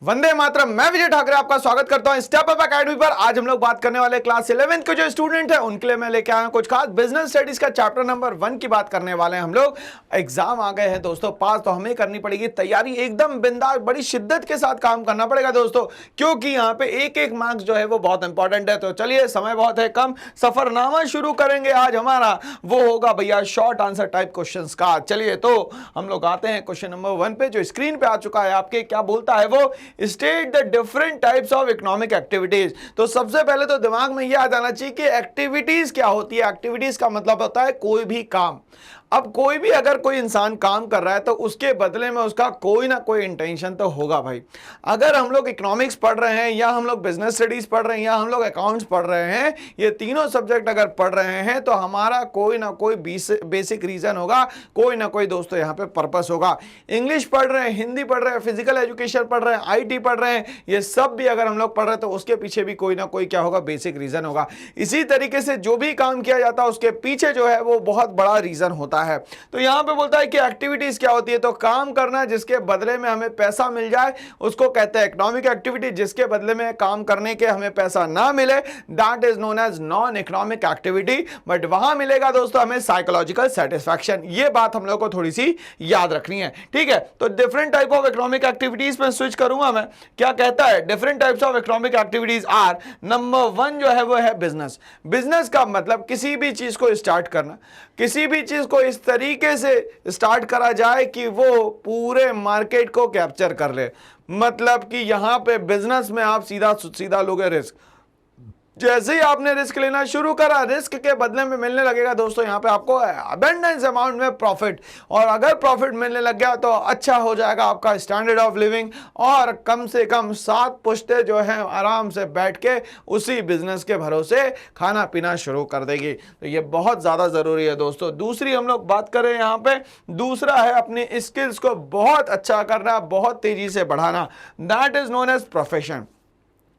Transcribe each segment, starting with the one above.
वंदे मातरम। मैं विजय ठाकरे आपका स्वागत करता हूं स्टेप अप एकेडमी पर। आज हम लोग बात करने वाले क्लास 11th के जो स्टूडेंट हैं उनके लिए मैं लेके आया हूं कुछ खास बिजनेस स्टडीज का चैप्टर नंबर 1 की बात करने वाले हैं हम लोग। एग्जाम आ गए हैं दोस्तों पास, तो हमें करनी पड़ेगी तैयारी एकदम बिंदास, बड़ी शिद्दत के साथ काम करना पड़ेगा दोस्तों, क्योंकि यहाँ पे एक एक मार्क्स जो है वो बहुत इंपॉर्टेंट है। तो चलिए, समय बहुत है कम, सफरनामा शुरू करेंगे आज हमारा। वो होगा भैया शॉर्ट आंसर टाइप क्वेश्चन का। चलिए तो हम लोग आते हैं क्वेश्चन नंबर 1 पे, जो स्क्रीन पे आ चुका है आपके। क्या बोलता है वो? State the different types of economic activities. तो सबसे पहले तो दिमाग में यह आ जाना चाहिए कि एक्टिविटीज क्या होती है। एक्टिविटीज का मतलब होता है कोई भी काम। अब कोई भी अगर कोई इंसान काम कर रहा है तो उसके बदले में उसका कोई ना कोई इंटेंशन तो होगा भाई। अगर हम लोग इकोनॉमिक्स पढ़ रहे हैं, या हम लोग बिजनेस स्टडीज पढ़ रहे हैं, या हम लोग अकाउंट्स पढ़ रहे हैं, ये तीनों सब्जेक्ट अगर पढ़ रहे हैं तो हमारा कोई ना कोई बेसिक रीजन होगा, कोई ना कोई दोस्तों यहाँ पे पर्पस होगा। इंग्लिश पढ़ रहे हैं, हिंदी पढ़ रहे हैं, फिजिकल एजुकेशन पढ़ रहे हैं, आईटी पढ़ रहे हैं, ये सब भी अगर हम लोग पढ़ रहे हैं तो उसके पीछे भी कोई ना कोई क्या होगा, बेसिक रीजन होगा। इसी तरीके से जो भी काम किया जाता है उसके पीछे जो है वो बहुत बड़ा रीजन होता है। तो यहां पे बोलता है कि एक्टिविटीज क्या होती है, तो काम करना जिसके बदले में हमें पैसा मिल जाए उसको कहते हैं इकोनॉमिक एक्टिविटी। जिसके बदले में काम करने के हमें पैसा ना मिले, that is known as non economic activity. But वहां मिलेगा दोस्तों हमें साइकोलॉजिकल सेटिस्फैक्शन। ये बात हम लोग को थोड़ी सी याद रखनी है, ठीक है। तो different type of economic activities में स्विच करूंगा मैं। क्या कहता है? Different types of economic activities are, number 1 जो है वो है बिजनेस। बिजनेस का मतलब किसी भी चीज को स्टार्ट करना, किसी भी चीज को इस तरीके से स्टार्ट करा जाए कि वो पूरे मार्केट को कैप्चर कर ले। मतलब कि यहां पे बिजनेस में आप सीधा सीधा लोगे रिस्क। जैसे ही आपने रिस्क लेना शुरू करा, रिस्क के बदले में मिलने लगेगा दोस्तों यहाँ पे आपको अबेंडेंस अमाउंट में प्रॉफिट। और अगर प्रॉफिट मिलने लग गया तो अच्छा हो जाएगा आपका स्टैंडर्ड ऑफ लिविंग, और कम से कम 7 पुश्ते जो हैं आराम से बैठ के उसी बिजनेस के भरोसे खाना पीना शुरू कर देगी। तो ये बहुत ज्यादा जरूरी है दोस्तों। दूसरी हम लोग बात करें यहाँ पे, दूसरा है अपनी स्किल्स को बहुत अच्छा करना, बहुत तेजी से बढ़ाना। That is known as profession.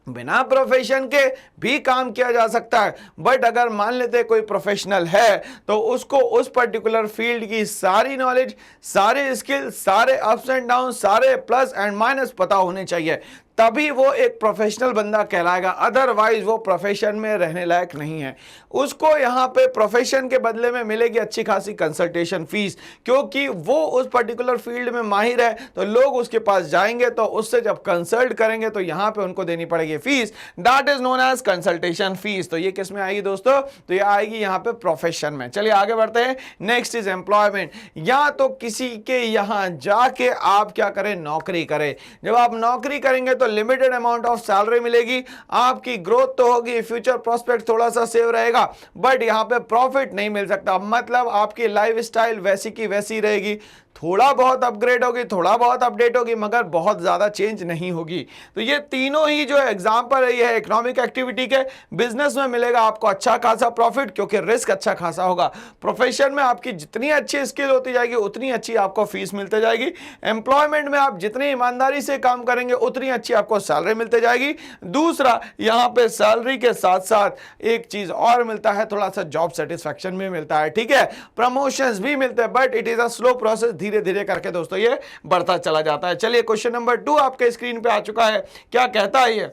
बिना प्रोफेशन के भी काम किया जा सकता है, बट अगर मान लेते कोई प्रोफेशनल है तो उसको उस पर्टिकुलर फील्ड की सारी नॉलेज, सारे स्किल, सारे अप्स एंड डाउन, सारे प्लस एंड माइनस पता होने चाहिए, तभी वो एक प्रोफेशनल बंदा कहलाएगा। अदरवाइज वो प्रोफेशन में रहने लायक नहीं है। उसको यहाँ पे प्रोफेशन के बदले में मिलेगी अच्छी खासी कंसल्टेशन फीस, क्योंकि वो उस पर्टिकुलर फील्ड में माहिर है। तो लोग उसके पास जाएंगे तो उससे जब कंसल्ट करेंगे तो यहाँ पे उनको देनी पड़ेगी fees. That is known as consultation fees. तो ये किस में आएगी दोस्तों? तो ये आएगी यहाँ पे प्रोफेशन में। चलिए आगे बढ़ते हैं। Next is employment. या तो किसी के यहाँ जाके आप क्या करें, नौकरी करें। जब आप नौकरी करेंगे तो लिमिटेड अमाउंट ऑफ सैलरी मिलेगी, आपकी ग्रोथ तो होगी, फ्यूचर प्रोस्पेक्ट थोड़ा सा सेव रहेगा, बट यहां पे प्रॉफिट नहीं मिल सकता। मतलब आपकी लाइफस्टाइल वैसी की वैसी रहेगी, थोड़ा बहुत अपग्रेड होगी, थोड़ा बहुत अपडेट होगी, मगर बहुत ज्यादा चेंज नहीं होगी। तो ये तीनों ही जो एग्जांपल है ये है इकोनॉमिक एक्टिविटी के। बिजनेस में मिलेगा आपको अच्छा खासा प्रॉफिट, क्योंकि रिस्क अच्छा खासा होगा। प्रोफेशन में आपकी जितनी अच्छी स्किल होती जाएगी उतनी अच्छी आपको फीस मिलती जाएगी। एम्प्लॉयमेंट में आप जितनी ईमानदारी से काम करेंगे उतनी अच्छी आपको सैलरी मिलती जाएगी। दूसरा, यहां पे सैलरी के साथ साथ एक चीज और मिलता है, थोड़ा सा जॉब सेटिस्फैक्शन भी मिलता है, ठीक है। प्रमोशंस भी मिलते हैं, but it is a slow process, धीरे धीरे करके दोस्तों ये बढ़ता चला जाता है। चलिए क्वेश्चन नंबर 2 आपके स्क्रीन पे आ चुका है। क्या कहता है ये?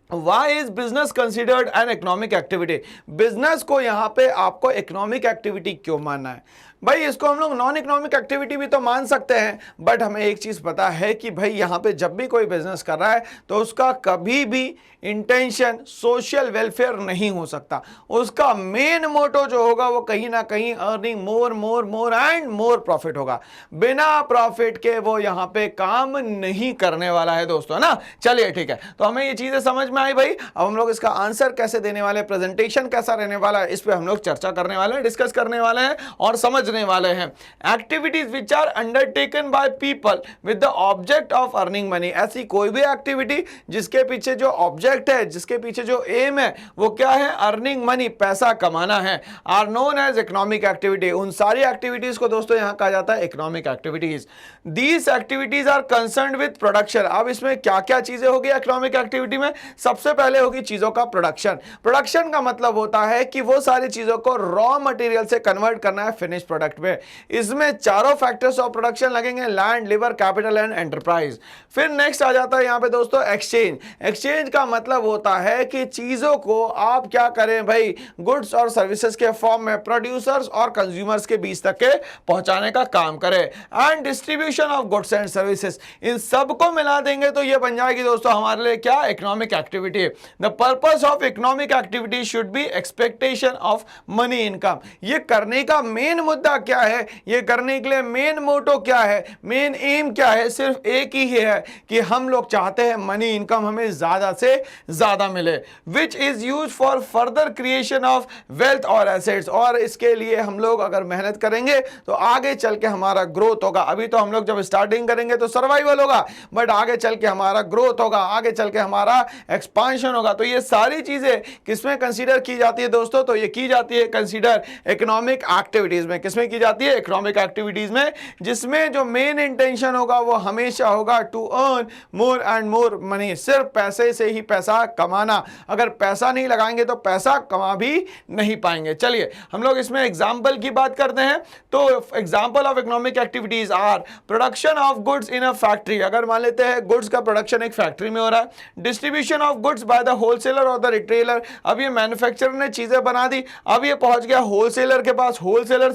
Why is business considered an economic activity? Business को यहां पे आपको इकोनॉमिक एक्टिविटी क्यों मानना है? भाई इसको हम लोग नॉन इकोनॉमिक एक्टिविटी भी तो मान सकते हैं, बट हमें एक चीज पता है कि भाई यहां पे जब भी कोई बिजनेस कर रहा है तो उसका कभी भी इंटेंशन सोशल वेलफेयर नहीं हो सकता। उसका मेन मोटो जो होगा वो कहीं ना कहीं earning more more more and more profit होगा। बिना प्रॉफिट के वो यहां पे काम नहीं करने वाला है दोस्तों, है ना। चलिए ठीक है, तो हमें ये चीजें समझ में आई भाई। अब हम लोग इसका आंसर कैसे देने वाले, प्रेजेंटेशन कैसा रहने वाला है, इस पे हम लोग चर्चा करने वाले हैं, डिस्कस करने वाले हैं और समझने वाले हैं। Activities which are undertaken by people with the object of earning money. ऐसी कोई भी एक्टिविटी जिसके पीछे जो ऑब्जेक्ट है, जिसके पीछे जो एम है वो क्या है, अर्निंग मनी, पैसा कमाना है, are known as economic activity. उन सारी एक्टिविटीज को दोस्तों यहां कहा जाता है economic activities. These activities are concerned with production. अब इसमें क्या क्या चीजें होगी इकोनॉमिक एक्टिविटी में? सबसे पहले होगी चीजों का प्रोडक्शन। प्रोडक्शन का मतलब होता है कि वो सारी चीजों को रॉ मटेरियल से कन्वर्ट करना है फिनिश प्रोडक्ट प्रोडक्ट पे। इसमें चारों फैक्टर्स ऑफ प्रोडक्शन लगेंगे, land, labour, capital and enterprise. फिर नेक्स्ट आ जाता है यहाँ पे दोस्तों एक्सचेंज। एक्सचेंज का मतलब होता है कि चीजों को आप क्या करें भाई, गुड्स और सर्विसेज के फॉर्म में प्रोड्यूसर्स और कंज्यूमर्स के बीच तक के पहुंचाने का काम करें। And distribution of goods and services, इन सबको मिला देंगे तो ये बन जाएगी दोस्तों हमारे लिए क्या, economic activity. The purpose of economic activity should be expectation of money income. ये करने का मेन मुद्दा क्या है, ये करने के लिए मेन मोटो क्या है, मेन एम क्या है, सिर्फ एक ही है कि हम लोग चाहते हैं मनी इनकम हमें ज्यादा से ज्यादा मिले, which is use for further creation of wealth और एसेट्स। और इसके लिए हम लोग अगर मेहनत करेंगे तो आगे चल के हमारा ग्रोथ होगा। अभी तो हम लोग जब स्टार्टिंग करेंगे तो सर्वाइवल होगा, बट आगे चल के हमारा ग्रोथ होगा, आगे चल के हमारा एक्सपांशन होगा। तो ये सारी चीजें किसमें कंसीडर की जाती है दोस्तों, तो ये की जाती है कंसीडर इकोनॉमिक एक्टिविटीज में। किसमें की जाती है, इकोनॉमिक एक्टिविटीज में, जिसमें जो मेन इंटेंशन होगा वो हमेशा होगा to earn more and more money. सिर्फ पैसे से ही पैसा कमाना, अगर पैसा नहीं लगाएंगे तो पैसा कमा भी नहीं पाएंगे। चलिए हम लोग इसमें एग्जांपल की बात करते हैं। तो example of economic activities are production of goods in a factory. अगर मान लेते हैं गुड्स का प्रोडक्शन एक फैक्ट्री में हो रहा है, distribution of goods by the wholesaler और द रिटेलर। अब ये मैन्युफैक्चरर ने चीजें बना दी, अब ये पहुंच गया होलसेलर के पास, होलसेलर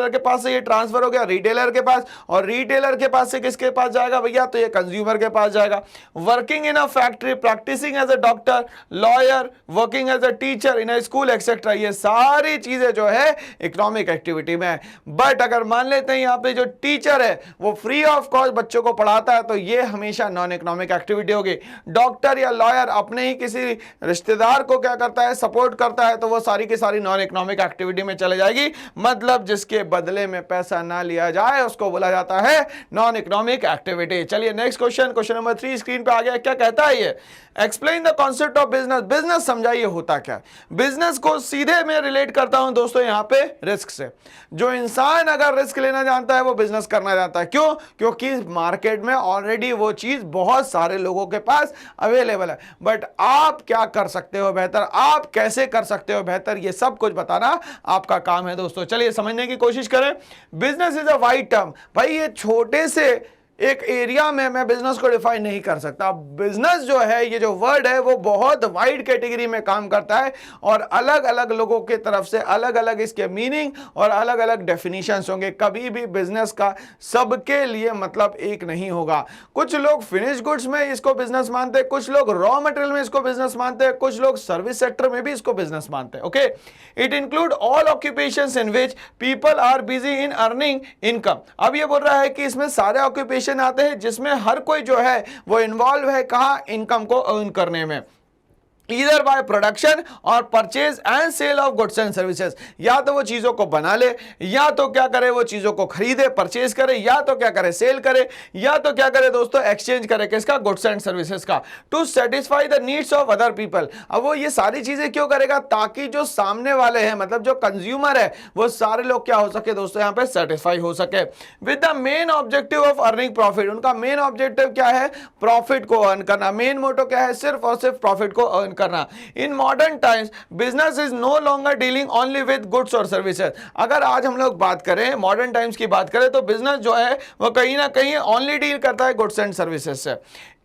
के पास से ये ट्रांसफर हो गया रिटेलर के पास, और रिटेलर के पास से किसके पास जाएगा भैया, तो ये कंज्यूमर के पास जाएगा। Working in a factory, practising as a doctor, lawyer, working as a teacher in a school etcetera, ये सारी चीजें जो है इकोनॉमिक एक्टिविटी में। बट अगर मान लेते हैं यहाँ पे जो टीचर है वो फ्री ऑफ कॉस्ट बच्चों को पढ़ाता है, तो ये हमेशा नॉन इकोनॉमिक एक्टिविटी होगी। डॉक्टर या लॉयर अपने ही किसी रिश्तेदार को क्या करता है, सपोर्ट करता है, तो वो सारी की सारी नॉन इकोनॉमिक एक्टिविटी में चले जाएगी। मतलब जिसके बदले में पैसा ना लिया जाए उसको बोला जाता है नॉन इकोनॉमिक एक्टिविटी। चलिए next question, question number 3 screen पे आ गया। क्या कहता है ये, explain the concept of business. Business समझाइए होता क्या। बिजनेस को सीधे मैं रिलेट करता हूं दोस्तों यहां पे रिस्क से। जो इंसान अगर रिस्क लेना जानता है वो बिजनेस करना जानता है। क्यों, क्योंकि मार्केट में ऑलरेडी वो चीज बहुत सारे लोगों के पास अवेलेबल है। बट आप क्या कर सकते हो बेहतर, आप कैसे कर सकते हो बेहतर, ये सब कुछ बताना आपका काम है दोस्तों। चलिए समझने की कोशिश करें। Business is a wide term. भाई ये छोटे से एक एरिया में मैं बिजनेस को डिफाइन नहीं कर सकता। बिजनेस जो है, ये जो वर्ड है वो बहुत वाइड कैटेगरी में काम करता है, और अलग अलग लोगों की तरफ से अलग अलग इसके मीनिंग और अलग अलग डेफिनेशंस होंगे। कभी भी बिजनेस का सबके लिए मतलब एक नहीं होगा। कुछ लोग फिनिश गुड्स में इसको बिजनेस मानते हैं, कुछ लोग रॉ मटेरियल में इसको बिजनेस मानते हैं, कुछ लोग सर्विस सेक्टर में भी इसको बिजनेस मानते हैं। Okay, it include all occupations in which people are busy in earning income. अब ये बोल रहा है कि इसमें सारे ऑक्यूपेशन आते हैं जिसमें हर कोई जो है वो इन्वॉल्व है, कहां, इनकम को अर्न करने में। ईदर बाय प्रोडक्शन और purchase and sale of goods and services. या तो वो चीजों को बना ले, या तो क्या करे वो चीजों को खरीदे, परचेज करे, या तो क्या करे सेल करे, या तो क्या करे दोस्तों एक्सचेंज करे, किसका, गुड्स एंड सर्विसेज का, to satisfy the needs of other people. अब वो ये सारी चीजें क्यों करेगा, ताकि जो सामने वाले हैं मतलब जो कंज्यूमर है वो सारे लोग क्या हो सके दोस्तों यहाँ पे सेटिस्फाई हो सके, with the main objective of earning profit. उनका मेन ऑब्जेक्टिव क्या है, प्रॉफिट को अर्न करना। मेन मोटो क्या है, सिर्फ और सिर्फ प्रॉफिट को अर्न करना। In modern times business is no longer dealing only with goods और सर्विसेज। अगर आज हम लोग बात करें, मॉडर्न टाइम्स की बात करें, तो बिजनेस जो है वो कहीं ना कहीं ओनली डील करता है गुड्स एंड सर्विसेज से।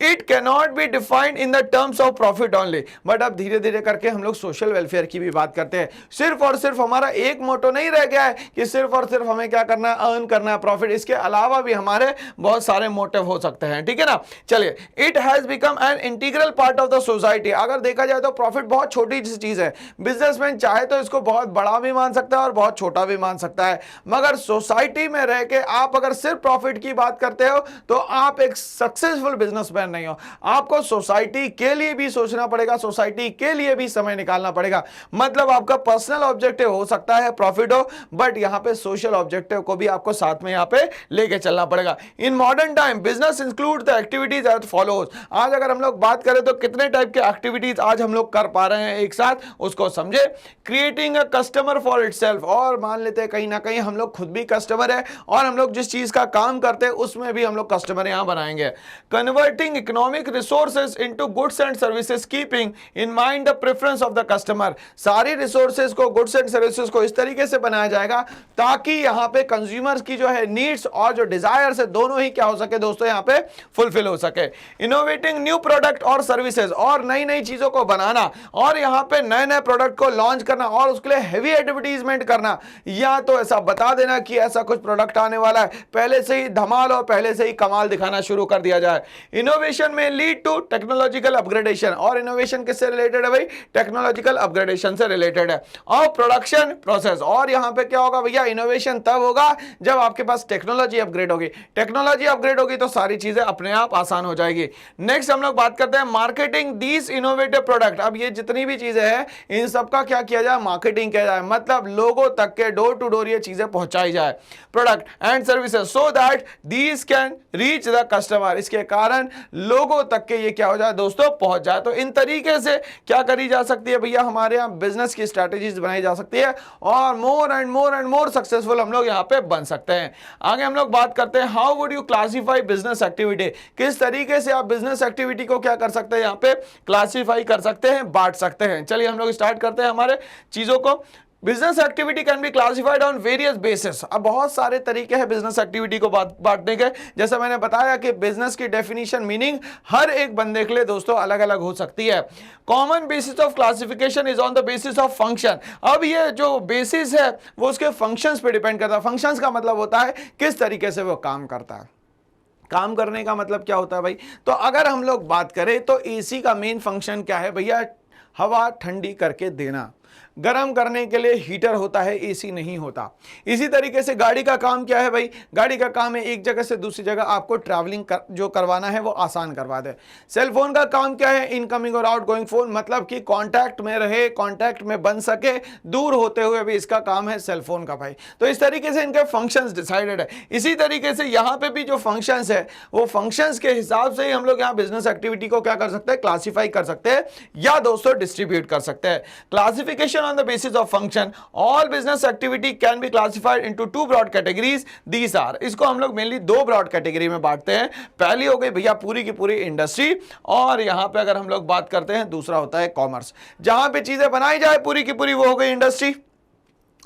It cannot be defined in the terms of profit only. But अब धीरे धीरे करके हम लोग सोशल वेलफेयर की भी बात करते हैं। सिर्फ और सिर्फ हमारा एक मोटो नहीं रह गया है कि सिर्फ और सिर्फ हमें क्या करना है, अर्न करना है प्रॉफिट। इसके अलावा भी हमारे बहुत सारे मोटिव हो सकते हैं, ठीक है ना। चलिए, it has become an integral part of the society. अगर देखा जाए तो प्रॉफिट बहुत छोटी चीज है। बिजनेसमैन चाहे तो इसको बहुत बड़ा भी मान सकता है और बहुत छोटा भी मान सकता है, मगर सोसाइटी में रह के आप अगर सिर्फ प्रॉफिट की बात करते हो तो आप एक सक्सेसफुल बिजनेसमैन नहीं हो। आपको सोसाइटी के लिए भी सोचना पड़ेगा, सोसाइटी के लिए भी समय निकालना पड़ेगा। मतलब आपका पर्सनल ऑब्जेक्टिव हो सकता है प्रॉफिट हो, बट यहां पे सोशल ऑब्जेक्टिव को भी आपको साथ में यहां पे लेके चलना पड़ेगा। In modern time business include the activities as follows. आज अगर हम लोग बात करें तो कितने टाइप के एक्टिविटीज आज हम लोग कर पा रहे हैं एक साथ, उसको समझे। Creating a customer for itself, और मान लेते हैं कहीं ना कहीं हम लोग खुद भी कस्टमर है और हम लोग जिस चीज का काम करते हैं उसमें भी हम लोग कस्टमर यहां बनाएंगे। Converting economic resources into goods and services keeping in mind the preference of the customer. सारी रिसोर्सेज को, गुड्स एंड सर्विसेज को इस तरीके से बनाया जाएगा ताकि यहां पे कंज्यूमर्स की जो है नीड्स और जो डिजायर्स है दोनों ही क्या हो सके दोस्तों, यहां पे फुलफिल हो सके। इनोवेटिंग न्यू प्रोडक्ट और सर्विसेज, और नई नई चीजों को बनाना और यहां पे नए नए प्रोडक्ट को लॉन्च करना और उसके लिए हेवी एडवर्टीजमेंट करना, या तो ऐसा बता देना कि ऐसा कुछ प्रोडक्ट आने वाला है, पहले से ही धमाल और पहले से ही कमाल दिखाना शुरू कर दिया जाए। इनोवेशन में लीड टू टेक्नोलॉजिकल अपग्रेडेशन, और इनोवेशन किससे रिलेटेड है भाई, टेक्नोलॉजिकल अपग्रेडेशन से रिलेटेड है। और प्रोडक्शन प्रोसेस, और यहां पे क्या होगा भैया, इनोवेशन तब होगा जब आपके पास टेक्नोलॉजी अपग्रेड होगी। टेक्नोलॉजी अपग्रेड होगी तो सारी चीजें अपने आप आसान हो जाएगी। नेक्स्ट हम लोग बात करते हैं मार्केटिंग दीज इनोवेटिव प्रोडक्ट। अब ये जितनी भी चीजें हैं इन सबका क्या किया जाए, मार्केटिंग किया जाए, मतलब लोगों तक के डोर टू डोर ये चीजें पहुंचाई जाए, product and services, so that these can reach the customer. इसके कारण लोगों तक के ये क्या हो जाए दोस्तों, पहुंच जाए। तो इन तरीके से क्या करी जा सकती है भैया, हमारे यहाँ बिजनेस की स्ट्रेटेजीज बनाई जा सकती है और मोर एंड मोर सक्सेसफुल हम लोग यहाँ पे बन सकते हैं। आगे हम लोग बात करते हैं how would you classify business activity, किस तरीके से आप बिजनेस एक्टिविटी को क्या कर सकते हैं, यहाँ पे क्लासिफाई कर सकते हैं, बांट सकते हैं। चलिए हम लोग स्टार्ट करते हैं हमारे चीजों को। Business activity can be classified on various basis. अब बहुत सारे तरीके हैं बिजनेस एक्टिविटी को बांटने के। जैसा मैंने बताया कि बिजनेस की डेफिनेशन मीनिंग हर एक बंदे के लिए दोस्तों अलग अलग हो सकती है। Common basis of classification is on the basis of function. अब ये जो बेसिस है वो उसके फंक्शंस पे डिपेंड करता है। फंक्शंस का मतलब होता है किस तरीके से वो काम करता है। काम करने का मतलब क्या होता है भाई, तो अगर हम लोग बात करें तो एसी का मेन फंक्शन क्या है भैया, हवा ठंडी करके देना। गर्म करने के लिए हीटर होता है, एसी नहीं होता। इसी तरीके से गाड़ी का काम क्या है भाई, गाड़ी का काम है एक जगह से दूसरी जगह आपको ट्रैवलिंग जो करवाना है वो आसान करवा दे। सेल फोन का काम क्या है, इनकमिंग और आउटगोइंग फोन, मतलब कि कांटेक्ट में रहे, कांटेक्ट में बन सके, दूर होते हुए भी इसका काम है सेल फोन का भाई। तो इस तरीके से इनके फंक्शंस डिसाइडेड है। इसी तरीके से यहाँ पे भी जो फंक्शंस है वो फंक्शंस के हिसाब से ही हम लोग यहाँ बिजनेस एक्टिविटी को क्या कर सकते हैं, क्लासीफाई कर सकते हैं या दोस्तों डिस्ट्रीब्यूट कर सकते हैं। Classification on the basis of function, all business activity can be classified into two broad categories. These are, इसको हम लोग मेनली दो ब्रॉड कैटेगरी में बांटते हैं। पहली हो गई भैया पूरी की पूरी इंडस्ट्री, और यहां पे अगर हम लोग बात करते हैं दूसरा होता है कॉमर्स। जहां पे चीजें बनाई जाए पूरी की पूरी वो हो गई इंडस्ट्री,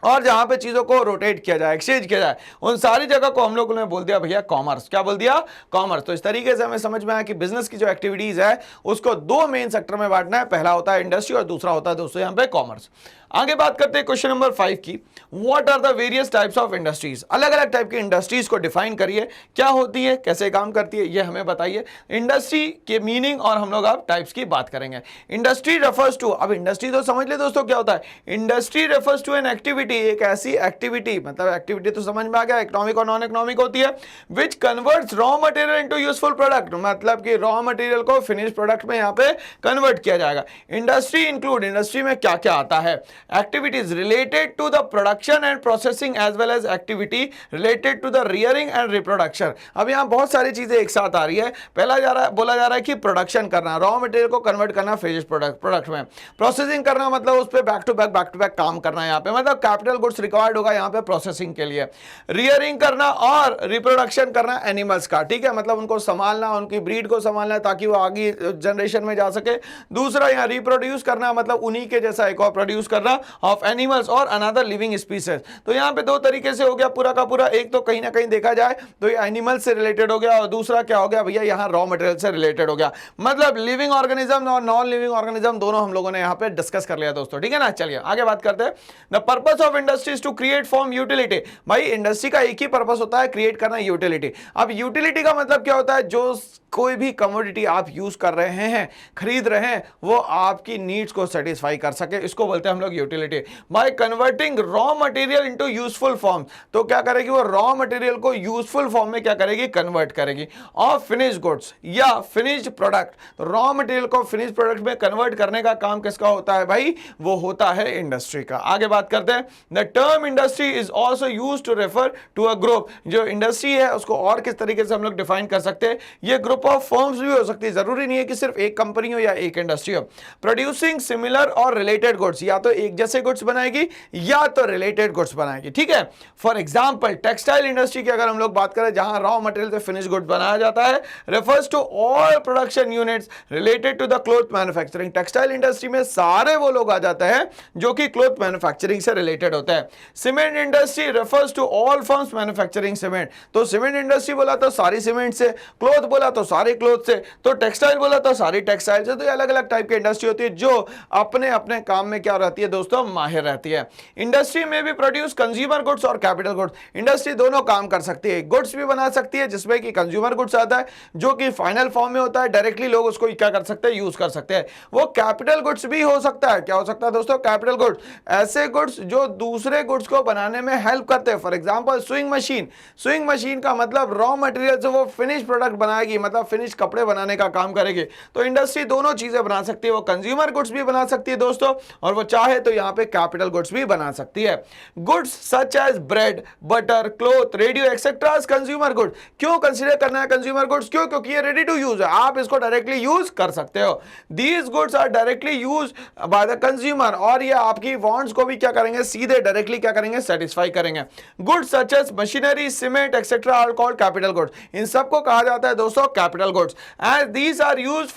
और जहां पे चीजों को रोटेट किया जाए, एक्सचेंज किया जाए, उन सारी जगह को हम लोगों ने बोल दिया भैया कॉमर्स। क्या बोल दिया, कॉमर्स। तो इस तरीके से हमें समझ में आया कि बिजनेस की जो एक्टिविटीज है उसको दो मेन सेक्टर में बांटना है। पहला होता है इंडस्ट्री और दूसरा होता है दोस्तों यहाँ पे कॉमर्स। आगे बात करते हैं क्वेश्चन नंबर 5 की, what are the various types of industries. अलग अलग टाइप की इंडस्ट्रीज को डिफाइन करिए, क्या होती है, कैसे काम करती है, ये हमें बताइए। इंडस्ट्री के मीनिंग और हम लोग अब टाइप्स की बात करेंगे। इंडस्ट्री रेफर्स टू, अब इंडस्ट्री तो समझ ले दोस्तों क्या होता है। Industry refers to an activity, एक ऐसी एक्टिविटी, मतलब एक्टिविटी तो समझ में आ गया, इकोनॉमिक और नॉन इकोनॉमिक होती है, which converts raw material into useful product, मतलब कि रॉ मटेरियल को फिनिश प्रोडक्ट में यहाँ पे कन्वर्ट किया जाएगा। इंडस्ट्री इंक्लूड, इंडस्ट्री में क्या क्या आता है, activities related to the production and processing as well as activity related to the rearing and reproduction। अब यहाँ बहुत सारी चीजें एक साथ आ रही है। पहला बोला जा रहा है कि प्रोडक्शन करना, रॉ मटेरियल को कन्वर्ट करना फिनिश प्रोडक्ट में, प्रोसेसिंग करना मतलब उस पर बैक टू बैक काम करना, यहाँ पे मतलब कैपिटल गुड्स रिक्वायर्ड होगा यहाँ पे प्रोसेसिंग के लिए। रियरिंग करना और रिप्रोडक्शन करना एनिमल्स का, ठीक है, मतलब उनको संभालना, उनकी ब्रीड को संभालना ताकि वो आगे जनरेशन में जा सके। दूसरा यहाँ रिप्रोड्यूस करना, मतलब उन्हीं के जैसा एक और प्रोड्यूस करना ऑफ एनिमल्स और अनदर लिविंग स्पीसीज। तो यहाँ पे दो तरीके से हो गया पूरा का पूरा, एक तो कहीं ना कहीं देखा जाए तो ये एनिमल से रिलेटेड हो गया और दूसरा क्या हो गया भैया, यहाँ रॉ मटेरियल से रिलेटेड हो गया। मतलब लिविंग ऑर्गेनिज्म और नॉन लिविंग ऑर्गेनिज्म दोनों हम लोगों ने यहाँ पे डिस्कस कर लिया दोस्तों, ठीक है ना। चलिए आगे बात करते हैं। The purpose of industry is to create form utility. भाई इंडस्ट्री का एक ही पर्पस होता है, क्रिएट करना यूटिलिटी। अब यूटिलिटी का मतलब क्या होता है, जो कोई भी कमोडिटी आप यूज कर रहे हैं, खरीद रहे हैं, वो आपकी नीड्स को सेटिस्फाई कर सके, इसको बोलते हैं हम लोग utility by converting raw material into useful form. तो क्या करेगी वो, रॉ मटेरियल को यूजफुल फॉर्म में क्या करेगी, कन्वर्ट करेगी। और फिनिश गुड्स या फिनिश्ड प्रोडक्ट, रॉ मटेरियल को फिनिश प्रोडक्ट में कन्वर्ट करने का काम किसका होता है भाई, वो होता है इंडस्ट्री का। आगे बात करते हैं, the term industry is also used to refer to a group. जो इंडस्ट्री है उसको और किस तरीके से हम लोग डिफाइन कर सकते हैं, ये ग्रुप ऑफ फर्म्स भी हो सकती है, जरूरी नहीं है कि सिर्फ एक कंपनी हो या एक इंडस्ट्री हो। प्रोड्यूसिंग सिमिलर और रिलेटेड गुड्स, या तो एक जैसे गुड्स बनाएगी या तो रिलेटेड गुड्स बनाएगी, ठीक है। फॉर एग्जांपल टेक्सटाइल इंडस्ट्री की अगर हम लोग बात करें, जहां रॉ मटेरियल से फिनिश गुड बनाया जाता है, refers to all production units related to the cloth manufacturing. Textile industry में सारे वो लोग आ जाते हैं जो कि क्लोथ मैन्युफैक्चरिंग से रिलेटेड होता है। Cement industry refers to all firms manufacturing cement. तो सीमेंट इंडस्ट्री बोला तो सारी सीमेंट से, क्लोथ बोला तो सारी क्लोथ से, तो टेक्सटाइल बोला तो सारी टेक्सटाइल से। तो ये अलग अलग टाइप की इंडस्ट्री होती है जो अपने अपने काम में क्या रहती है दोस्तों, माहिर रहती है। इंडस्ट्री में भी प्रोड्यूस कंज्यूमर गुड्स और कैपिटल गुड्स। इंडस्ट्री दोनों काम कर सकती है, गुड्स भी बना सकती है जिसमें कि कंज्यूमर गुड्स आता है जो कि फाइनल फॉर्म में होता है, डायरेक्टली लोग उसको क्या कर सकते हैं, यूज कर सकते हैं। वो कैपिटल गुड्स भी हो सकता है। क्या हो सकता है दोस्तों, कैपिटल गुड्स, ऐसे गुड्स जो दूसरे गुड्स को बनाने में हेल्प करते हैं। For example swing machine, swing machine का मतलब रॉ मटेरियल से वो फिनिश प्रोडक्ट बनाएगी, मतलब फिनिश कपड़े बनाने का काम करेगी। तो इंडस्ट्री दोनों चीजें बना सकती है, वो कंज्यूमर गुड्स भी बना सकती है दोस्तों, और वो चाहे तो यहां पे कैपिटल गुड्स भी बना सकती है। Goods such as bread, butter, cloth, radio etcetera consumer good. क्यों कंसीडर करना है कंज्यूमर गुड्स, क्यों, क्योंकि ये रेडी टू यूज है, आप इसको डायरेक्टली यूज कर सकते हो। These goods are directly use by the consumer, और ये आपकी वांट्स को भी क्या करेंगे, सीधे डायरेक्टली क्या करेंगे, सेटिस्फाई करेंगे। Goods such as machinery, cement etcetera are called capital goods. इन सबको कहा जाता है दोस्तों capital goods, and these are used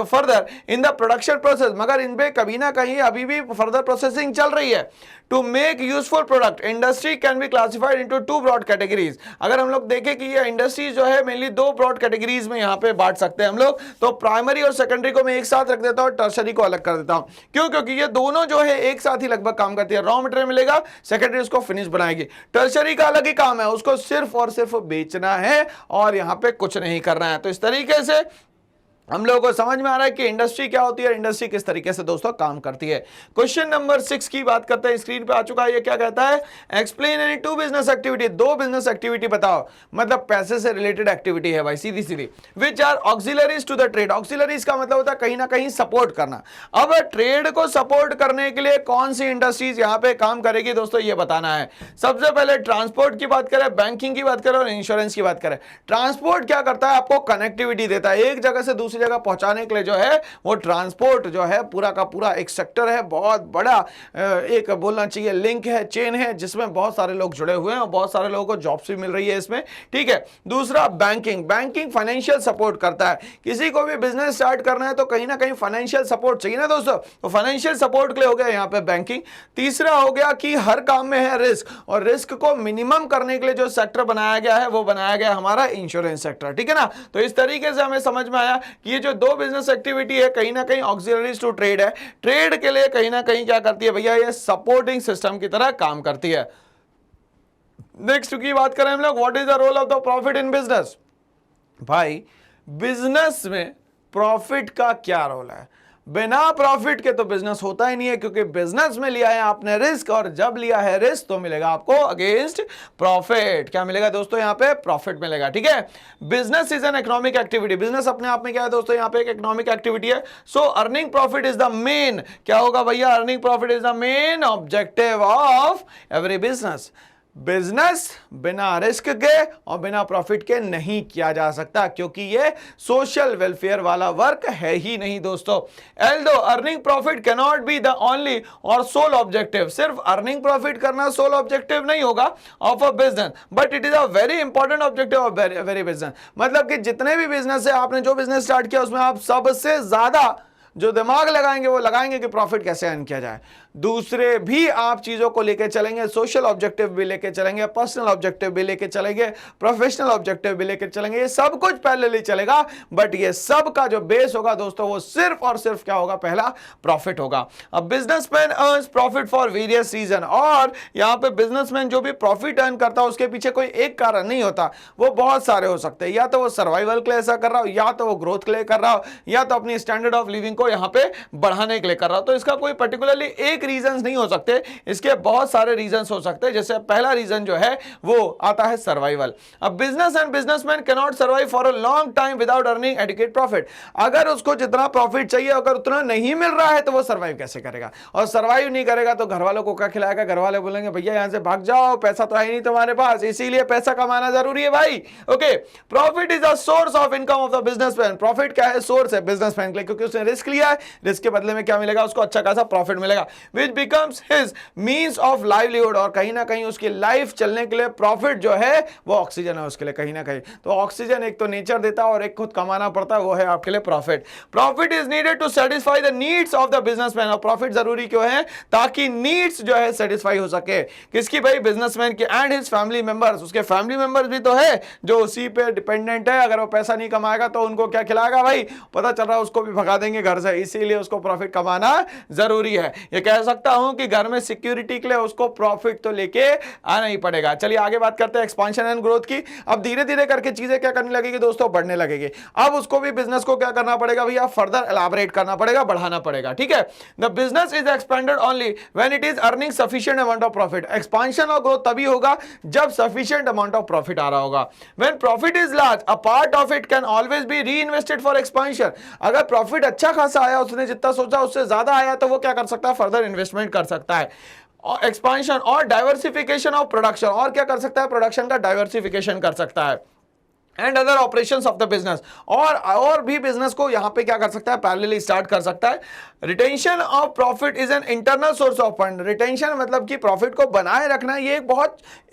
further in the production process. मगर इनपे कभी ना कहीं अभी भी फर्दर प्रोसेसिंग चल रही है। To make useful product, industry can be classified into two broad categories. अगर हम लोग देखें कि ये इंडस्ट्री जो है मेनली दो ब्रॉड कैटेगरीज में यहाँ पे बांट सकते हैं हम लोग, तो प्राइमरी और सेकेंडरी को मैं एक साथ रख देता हूँ, टर्शरी को अलग कर देता हूँ। क्यों, क्योंकि ये दोनों जो है एक साथ ही लगभग काम करती है। रॉ मटेरियल मिलेगा, सेकेंडरी उसको फिनिश बनाएगी। टर्शरी का अलग ही काम है, उसको सिर्फ और सिर्फ बेचना है और यहाँ पे कुछ नहीं करना है। तो इस तरीके से हम लोगों को समझ में आ रहा है कि इंडस्ट्री क्या होती है, इंडस्ट्री किस तरीके से दोस्तों काम करती है। क्वेश्चन नंबर 6 की बात करते हैं, स्क्रीन पे आ चुका है। ये क्या कहता है, explain any two business activity, दो बिजनेस एक्टिविटी बताओ, मतलब पैसे से रिलेटेड एक्टिविटी है भाई, सीधी सीधी। Which are auxiliaries to the trade, auxiliaries का मतलब होता है कहीं ना कहीं सपोर्ट करना। अब ट्रेड को सपोर्ट करने के लिए कौन सी इंडस्ट्रीज यहाँ पे काम करेगी दोस्तों, ये बताना है। सबसे पहले ट्रांसपोर्ट की बात करें, बैंकिंग की बात करें और इंश्योरेंस की बात करें। ट्रांसपोर्ट क्या करता है, आपको कनेक्टिविटी देता है, एक जगह से जगह पहुंचाने के लिए जो है वो ट्रांसपोर्ट जो है पूरा का पूरा एक सेक्टर है, बहुत बड़ा एक बोलना चाहिए लिंक है, चेन है, जिसमें बहुत सारे लोग जुड़े हुए हैं और बहुत सारे लोगों को जॉब्स भी मिल रही है इसमें, ठीक है। दूसरा बैंकिंग, बैंकिंग फाइनेंशियल सपोर्ट करता है। किसी को भी बिजनेस स्टार्ट करना है तो कहीं ना कहीं फाइनेंशियल सपोर्ट चाहिए ना दोस्तों, तो फाइनेंशियल सपोर्ट के लिए हो गया यहाँ पे बैंकिंग। तीसरा हो गया कि हर काम में है रिस्क, और रिस्क को मिनिमम करने के लिए जो सेक्टर बनाया गया है वो बनाया गया हमारा इंश्योरेंस सेक्टर, ठीक है ना। तो इस तरीके से हमें समझ में आया कि ये जो दो बिजनेस एक्टिविटी है कहीं ना कहीं ऑक्सिलरीज टू ट्रेड है, ट्रेड के लिए कहीं ना कहीं क्या करती है भैया, ये सपोर्टिंग सिस्टम की तरह काम करती है। नेक्स्ट की बात करें हम लोग, what is the role of the profit in business. भाई बिजनेस में प्रॉफिट का क्या रोल है, बिना प्रॉफिट के तो बिजनेस होता ही नहीं है, क्योंकि बिजनेस में लिया है आपने रिस्क, और जब लिया है रिस्क तो मिलेगा आपको अगेंस्ट प्रॉफिट। क्या मिलेगा दोस्तों, यहाँ पे प्रॉफिट मिलेगा, ठीक है। Business is an economic activity, business अपने आप में क्या है दोस्तों, यहाँ पे एक इकोनॉमिक एक्टिविटी है। So earning profit is the main, क्या होगा भैया, earning profit is the main objective of every business. Business बिना रिस्क के और बिना प्रॉफिट के नहीं किया जा सकता, क्योंकि ये सोशल वेलफेयर वाला वर्क है ही नहीं दोस्तों। Although earning profit can not be the only और सोल ऑब्जेक्टिव, सिर्फ अर्निंग प्रॉफिट करना सोल ऑब्जेक्टिव नहीं होगा of a business, but it is a very important objective of very business. मतलब कि जितने भी बिजनेस है, आपने जो बिजनेस स्टार्ट किया उसमें आप सबसे ज्यादा जो दिमाग लगाएंगे वो लगाएंगे कि प्रॉफिट कैसे अर्न किया जाए। दूसरे भी आप चीजों को लेकर चलेंगे, सोशल ऑब्जेक्टिव भी लेकर चलेंगे, पर्सनल ऑब्जेक्टिव भी लेकर चलेंगे, प्रोफेशनल ऑब्जेक्टिव भी लेकर चलेंगे, ये सब कुछ पहले चलेगा, बट ये सब का जो बेस होगा दोस्तों वो सिर्फ और सिर्फ क्या होगा, पहला प्रॉफिट होगा। अब businessman earns profit for various reason, और यहाँ पे बिजनेसमैन जो भी प्रॉफिट अर्न करता है उसके पीछे कोई एक कारण नहीं होता, वो बहुत सारे हो सकते हैं। या तो वो सर्वाइवल के लिए ऐसा कर रहा हो, या तो वो ग्रोथ के लिए कर रहा हो, या तो अपनी स्टैंडर्ड ऑफ लिविंग को यहाँ पे बढ़ाने के लिए कर रहा हो। तो इसका कोई पर्टिकुलरली एक एक रीजन नहीं हो सकते, इसके बहुत सारे रीजन हो सकते हैं। जैसे पहला रीजन जो है वो आता है सर्वाइवल। अब business and businessman can not survive for a long time without earning adequate profit. अगर उसको जितना प्रॉफिट चाहिए अगर उतना नहीं मिल रहा है तो वो सर्वाइव कैसे करेगा, और सर्वाइव नहीं करेगा तो घर वालों को क्या खिलाएगा, घर वाले बोलेंगे भैया यहां से भाग जाओ, पैसा तो है नहीं तुम्हारे पास, इसीलिए पैसा कमाना जरूरी है भाई। Okay, profit is a source of income of the businessman. Profit क्या है, सोर्स है बिजनेसमैन के लिए, क्योंकि उसने रिस्क लिया है, रिस्क के बदले में क्या मिलेगा उसको, अच्छा खासा प्रॉफिट मिलेगा, which becomes his means of livelihood. और कहीं ना कहीं उसकी लाइफ चलने के लिए प्रॉफिट जो है वो ऑक्सीजन है उसके लिए कहीं ना कहीं। तो ऑक्सीजन एक तो नेचर देता है और एक खुद कमाना पड़ता है, वो है आपके लिए profit. Profit is needed to satisfy the needs of the businessman. और प्रॉफिट जरूरी क्यों है, ताकि नीड्स जो है सेटिस्फाई हो सके, किसकी भाई, बिजनेसमैन की, एंड हिज फैमिली मेंबर्स। उसके फैमिली मेंबर्स भी तो है जो उसी पे डिपेंडेंट है, अगर वो पैसा नहीं कमाएगा तो उनको क्या खिलाएगा भाई, पता चल रहा है उसको भी भगा देंगे घर से, इसीलिए उसको प्रॉफिट कमाना जरूरी है। ये कह सकता हूं कि घर में सिक्योरिटी के लिए उसको प्रॉफिट तो लेके आना ही पड़ेगा। चलिए आगे बात करते हैं एक्सपांशन एंड ग्रोथ की। अब धीरे धीरे करके चीजें क्या करने लगेगी दोस्तों, बढ़ने लगेगी। अब उसको भी बिजनेस को क्या करना पड़ेगा भैया, फर्दर एलाबोरेट करना पड़ेगा, बढ़ाना पड़ेगा, ठीक है। The business is expanded only when it is earning sufficient amount of profit. Expansion और ग्रोथ तभी होगा जब सफिशिएंट अमाउंट ऑफ प्रॉफिट आ रहा होगा। When profit is large a part of it can always be reinvested for expansion. अगर profit अच्छा खासा आया, उसने जितना सोचा उससे ज्यादा आया, तो वो क्या कर सकता है, फर्दर इन्वेस्टमेंट कर सकता है, एक्सपांशन और डाइवर्सिफिकेशन ऑफ प्रोडक्शन। और क्या कर सकता है, प्रोडक्शन का डाइवर्सिफिकेशन कर सकता है, and other operations of the business. और भी बिजनेस को यहां पे क्या कर सकता है, पैरेलली स्टार्ट कर सकता है। Retention of profit is an internal source of fund. Retention मतलब कि प्रॉफिट को बनाए रखना, ये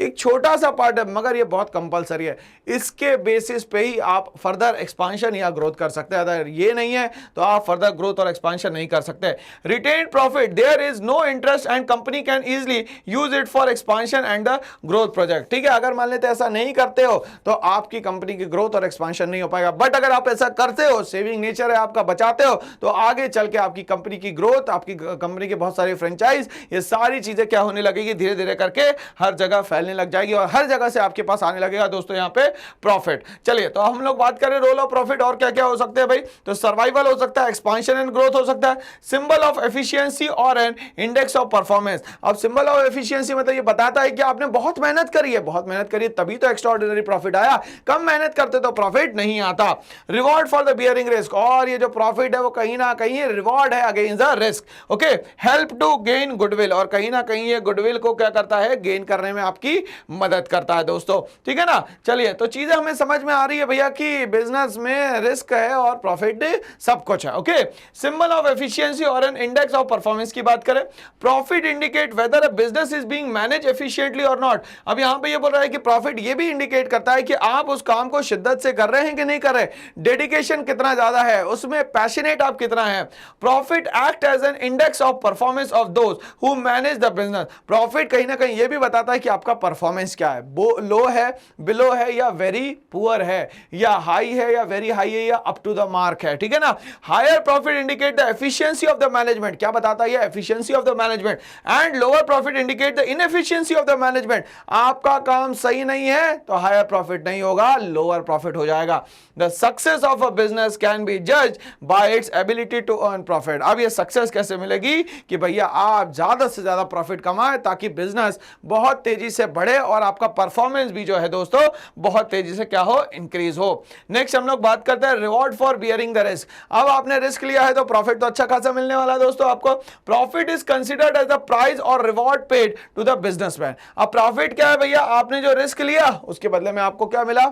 एक छोटा सा पार्ट है, मगर ये बहुत कंपलसरी है। इसके बेसिस पे ही आप फर्दर एक्सपांशन या ग्रोथ कर सकते हैं। अगर ये नहीं है तो आप फर्दर ग्रोथ और एक्सपांशन नहीं कर सकते। Retain profit there is no interest and company can easily use it for expansion and the growth project. ठीक है, अगर मान लेते ऐसा नहीं करते हो तो आपकी कंपनी की ग्रोथ और एक्सपांशन नहीं हो पाएगा। बट अगर आप ऐसा करते हो, सेविंग नेचर है आपका, बचाते हो, तो आगे चल के आपकी कंपनी की ग्रोथ, आपकी कंपनी के बहुत सारे फ्रेंचाइज, ये सारी चीजें क्या होने लगेगी, धीरे धीरे करके हर जगह फैलने लग जाएगी और हर जगह से आपके पास आने लगेगा दोस्तों यहाँ पे प्रॉफिट। चलिए तो हम लोग बात करें रोल ऑफ प्रॉफिट और क्या क्या हो सकते हैं भाई। तो सर्वाइवल हो सकता है, एक्सपांशन एंड ग्रोथ हो सकता है, सिंबल ऑफ एफिशिएंसी और एन इंडेक्स ऑफ परफॉर्मेंस। अब सिंबल ऑफ एफिशिएंसी मतलब ये बताता है कि आपने बहुत मेहनत करी है, बहुत मेहनत करी तभी तो एक्स्ट्राऑर्डिनरी प्रॉफिट आया, कम मेहनत करते तो प्रॉफिट नहीं आता। Reward for the bearing risk, और ये जो प्रॉफिट है वो कहीं ना कहीं रिवॉर्ड है against the risk. Okay, help to gain goodwill, और कहीं ना कहीं ये गुडविल को क्या करता है, गेन करने में आपकी मदद करता है दोस्तों। ठीक है ना, चलिए तो चीजें हमें समझ में आ रही है भैया कि बिजनेस में रिस्क है और प्रॉफिट सब कुछ है। ओके, सिंबल ऑफ एफिशिएंसी और एन इंडेक्स ऑफ परफॉर्मेंस की बात करें, profit indicate weather a business is being manage efficiently और नॉट। अब यहां पे ये बोल रहा है कि प्रॉफिट ये भी इंडिकेट करता है कि आप उस काम को शिद्दत से कर रहे हैं कि नहीं कर रहे, डेडिकेशन कितना ज्यादा है उसमें, पैशनेट आप कितना है। Profit act as an index of performance of those who manage the business. Profit कहीं ना कहीं ये भी बताता है कि आपका परफॉर्मेंस क्या है, लो है, बिलो है, या वेरी पुअर है, या हाई है, या वेरी हाई है, या अप टू द मार्क है। ठीक है ना, higher profit indicate the efficiency of the management, क्या बताता है, efficiency of the management, and lower profit indicate the inefficiency of the management. आपका काम सही नहीं है तो हायर प्रॉफिट नहीं होगा, लोअर प्रॉफिट हो जाएगा। The success of a business can be judged by its ability to earn profit. अब ये सक्सेस कैसे मिलेगी कि भैया आप ज्यादा से ज्यादा प्रॉफिट कमाए ताकि बिजनेस बहुत तेजी से बढ़े और आपका परफॉर्मेंस भी जो है दोस्तों बहुत तेजी से क्या हो, इंक्रीज हो। नेक्स्ट हम लोग बात करते हैं reward for bearing the risk. अब आपने रिस्क लिया है तो प्रॉफिट तो अच्छा खासा मिलने वाला है दोस्तों आपको। Profit is considered as the price और reward paid to the businessman. अब प्रॉफिट क्या है भैया, आपने जो रिस्क लिया उसके बदले में आपको क्या मिला,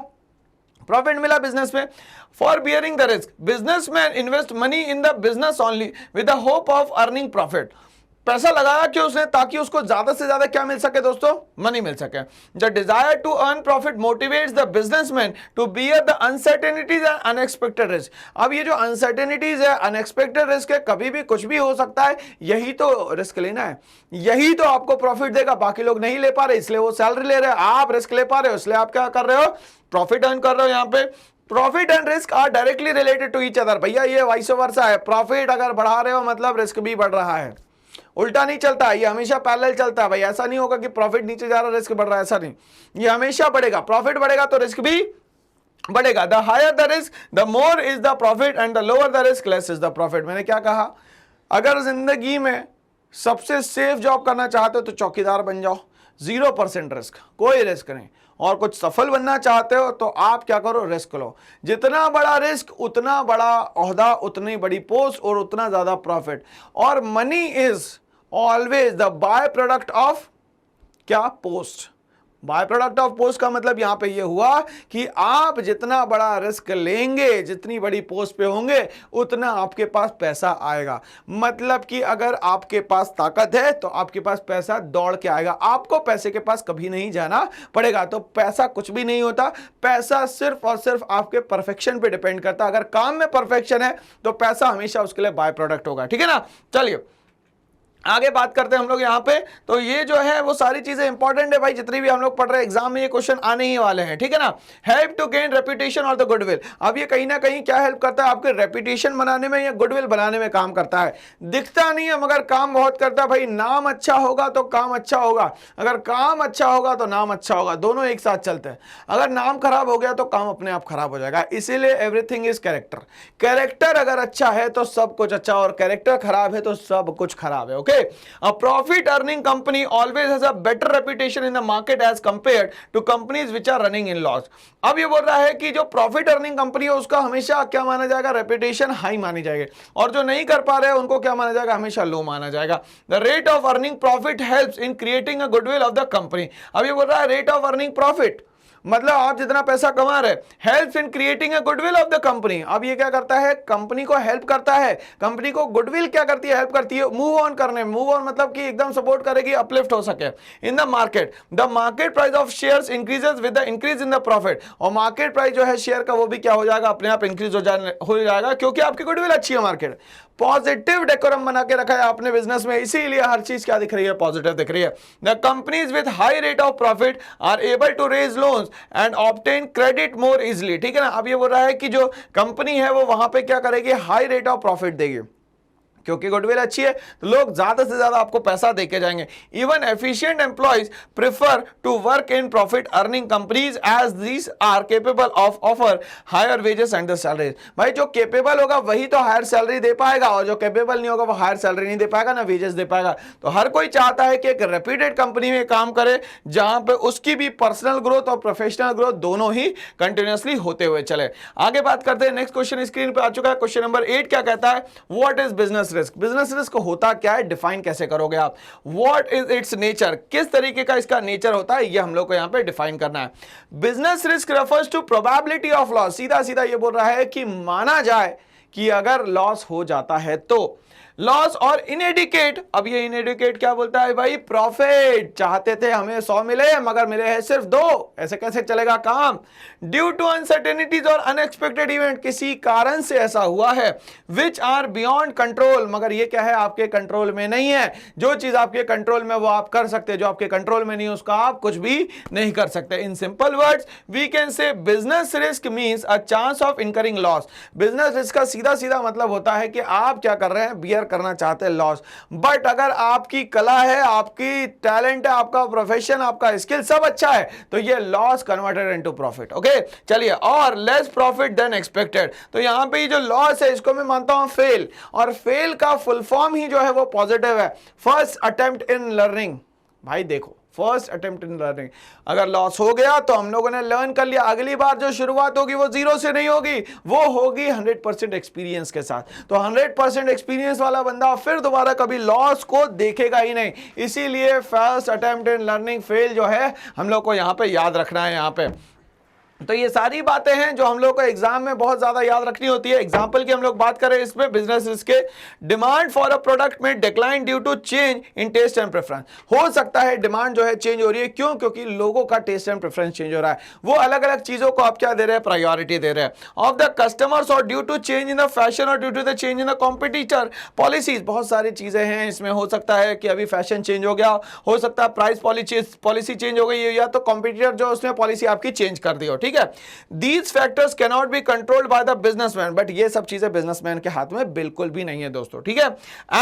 प्रॉफिट मिला बिजनेस में। For bearing the risk businessman invest money in the business only with the hope of earning profit. पैसा लगाया क्यों उसने, ताकि उसको ज्यादा से ज्यादा क्या मिल सके दोस्तों, मनी मिल सके। The desire to earn profit motivates the businessman to bear the uncertainties and unexpected risk. अब ये जो अनसर्टेनिटीज है, अनएक्सपेक्टेड रिस्क है, कभी भी कुछ भी हो सकता है, यही तो रिस्क लेना है, यही तो आपको प्रॉफिट देगा। बाकी लोग नहीं ले पा रहे इसलिए वो सैलरी ले रहे हैं, आप रिस्क ले पा रहे हो इसलिए आप क्या कर रहे हो, प्रॉफिट अर्न कर रहे हो। यहाँ पे profit and risk are directly related to each other. भैया ये वाइस वर्सा है, प्रॉफिट अगर बढ़ा रहे हो मतलब रिस्क भी बढ़ रहा है, उल्टा नहीं चलता, ये हमेशा पैरेलल चलता है भाई। ऐसा नहीं होगा कि प्रॉफिट नीचे जा रहा है रिस्क बढ़ रहा है, ऐसा नहीं, ये हमेशा बढ़ेगा। प्रॉफिट बढ़ेगा तो रिस्क भी बढ़ेगा। The higher the risk the more is the profit and the lower the risk less is the profit. मैंने क्या कहा, अगर जिंदगी में सबसे सेफ जॉब करना चाहते हो तो चौकीदार बन जाओ, 0% रिस्क, कोई रिस्क नहीं। और कुछ सफल बनना चाहते हो तो आप क्या करो, रिस्क लो। जितना बड़ा रिस्क उतना बड़ा ओहदा, उतनी बड़ी पोस्ट और उतना ज्यादा प्रॉफिट। और money is always the byproduct of क्या, post. Byproduct of post का मतलब यहां पे ये हुआ कि आप जितना बड़ा रिस्क लेंगे, जितनी बड़ी पोस्ट पे होंगे, उतना आपके पास पैसा आएगा। मतलब कि अगर आपके पास ताकत है तो आपके पास पैसा दौड़ के आएगा, आपको पैसे के पास कभी नहीं जाना पड़ेगा। तो पैसा कुछ भी नहीं होता, पैसा सिर्फ और सिर्फ आपके परफेक्शन पे डिपेंड करता है। अगर काम में परफेक्शन है तो पैसा हमेशा उसके लिए बाय प्रोडक्ट होगा, ठीक है ना। चलिए आगे बात करते हैं हम लोग यहाँ पे। तो ये जो है वो सारी चीजें इंपॉर्टेंट है भाई, जितनी भी हम लोग पढ़ रहे हैं, एग्जाम में ये क्वेश्चन आने ही वाले हैं, ठीक है ना। हेल्प टू गेन रेपुटेशन और द गुडविल। अब ये कहीं ना कहीं क्या हेल्प करता है, आपके रेपुटेशन बनाने में या गुडविल बनाने में काम करता है। दिखता नहीं है मगर काम बहुत करता है भाई। नाम अच्छा होगा तो काम अच्छा होगा, अगर काम अच्छा होगा तो नाम अच्छा होगा, दोनों एक साथ चलते हैं। अगर नाम खराब हो गया तो काम अपने आप खराब हो जाएगा। इसीलिए एवरीथिंग इज कैरेक्टर। कैरेक्टर अगर अच्छा है तो सब कुछ अच्छा, और कैरेक्टर खराब है तो सब कुछ खराब है। A profit earning company always has a better reputation in the market as compared to companies which are running in loss। अब ये बोल रहा है कि जो प्रॉफिट अर्निंग कंपनी है उसका हमेशा क्या माना जाएगा, रेपुटेशन हाई मानी जाएगी, और जो नहीं कर पा रहे हैं उनको क्या माना जाएगा, हमेशा लो माना जाएगा। The rate of earning profit helps in creating a goodwill of the company. अब ये बोल रहा है रेट ऑफ अर्निंग प्रॉफिट मतलब आप जितना पैसा कमा रहे, helps in creating a goodwill of the company. अब ये क्या करता है, कंपनी को हेल्प करता है। कंपनी को गुडविल क्या करती है, हेल्प करती है मूव ऑन करने। मूव ऑन मतलब कि एकदम सपोर्ट करेगी, अपलिफ्ट हो सके। In the market price of shares increases with the increase in the profit. और मार्केट प्राइस जो है शेयर का वो भी क्या हो जाएगा, अपने आप इंक्रीज हो जाएगा, क्योंकि आपकी गुडविल अच्छी है। मार्केट पॉजिटिव डेकोरम बना के रखा है आपने बिजनेस में, इसीलिए हर चीज क्या दिख रही है, पॉजिटिव दिख रही है। The companies with high rate of profit are able to raise loans and obtain credit more easily, ठीक है ना। अब ये बोल रहा है कि जो कंपनी है वो वहां पे क्या करेगी, हाई रेट ऑफ प्रॉफिट देगी, क्योंकि गुडविल अच्छी है तो लोग ज्यादा से ज्यादा आपको पैसा देके जाएंगे। Even efficient employees prefer to work in profit earning companies as these are capable of offer higher wages and the salaries. भाई जो केपेबल होगा वही तो हायर सैलरी दे पाएगा, और जो केपेबल नहीं होगा वो हायर सैलरी नहीं दे पाएगा, ना वेजेस दे पाएगा। तो हर कोई चाहता है कि एक रेप्यूटेड कंपनी में काम करे जहां पे उसकी भी पर्सनल ग्रोथ और प्रोफेशनल ग्रोथ दोनों ही कंटिन्यूअसली होते हुए चले। आगे बात करते हैं, नेक्स्ट क्वेश्चन स्क्रीन पे आ चुका है। क्वेश्चन नंबर 8 क्या कहता है, what is business risk. Business risk होता क्या है, डिफाइन कैसे करोगे आप। व्हाट इज इट्स नेचर, किस तरीके का इसका नेचर होता है, ये हम लोग को यहां पे डिफाइन करना है। Business risk refers to probability of loss. सीधा सीधा ये बोल रहा है कि माना जाए कि अगर लॉस हो जाता है तो लॉस, और इनएडिकेट। अब ये इनएडिकेट क्या बोलता है भाई, प्रॉफिट। चाहते थे हमें 100 मिले मगर मिले हैं सिर्फ 2, ऐसे कैसे चलेगा काम। ड्यू टू अनसर्टेनिटीज और अनएक्सपेक्टेड इवेंट, किसी कारण से ऐसा हुआ है। विच आर बियॉन्ड कंट्रोल, मगर ये क्या है, आपके कंट्रोल में नहीं है। जो चीज आपके कंट्रोल में वो आप कर सकते हैं, जो आपके कंट्रोल में नहीं है उसका आप कुछ भी नहीं कर सकते। In simple words we can say business risk means a chance of incurring loss. Business risk का सीधा सीधा मतलब होता है कि आप क्या कर रहे हैं, बियर करना चाहते हैं लॉस। बट अगर आपकी कला है, आपकी टैलेंट है, आपका प्रोफेशन, आपका स्किल सब अच्छा है तो ये loss converted into profit. Okay चलिए, और लेस प्रॉफिट देन एक्सपेक्टेड। तो यहां पे ये जो लॉस है इसको मैं मानता हूं फेल, और फेल का फुल फॉर्म ही जो है वो पॉजिटिव है, फर्स्ट अटेम्प्ट इन लर्निंग। भाई देखो, फर्स्ट अटेम्प्ट इन लर्निंग, अगर लॉस हो गया तो हम लोगों ने लर्न कर लिया, अगली बार जो शुरुआत होगी वो 0 से नहीं होगी, वो होगी 100% एक्सपीरियंस के साथ। तो 100% एक्सपीरियंस वाला बंदा फिर दोबारा कभी लॉस को देखेगा ही नहीं। इसीलिए first attempt in learning fail जो है हम लोग को यहां पे याद रखना है। यहां पे तो ये सारी बातें हैं जो हम लोग को एग्जाम में बहुत ज्यादा याद रखनी होती है। एग्जांपल की हम लोग बात करें इसमें, बिजनेस रिस्क के, डिमांड फॉर अ प्रोडक्ट में decline due to change in taste and preference. हो सकता है डिमांड जो है चेंज हो रही है, क्यों, क्योंकि लोगों का टेस्ट एंड प्रेफरेंस चेंज हो रहा है, वो अलग अलग चीजों को आप क्या दे रहे हैं, प्रायोरिटी दे रहे हैं। ऑफ द कस्टमर्स और due to change in the fashion और due to the change in the competitor policies. बहुत सारी चीजें हैं इसमें, हो सकता है कि अभी फैशन चेंज हो गया, हो सकता है प्राइस पॉलिसी चेंज हो गई, या तो कॉम्पिटिटर जो उसने पॉलिसी आपकी चेंज कर दी हो। ठीक है। These factors can not be controlled by the businessman, but ये सब चीजें बिजनेसमैन के हाथ में बिल्कुल भी नहीं है दोस्तों, ठीक है।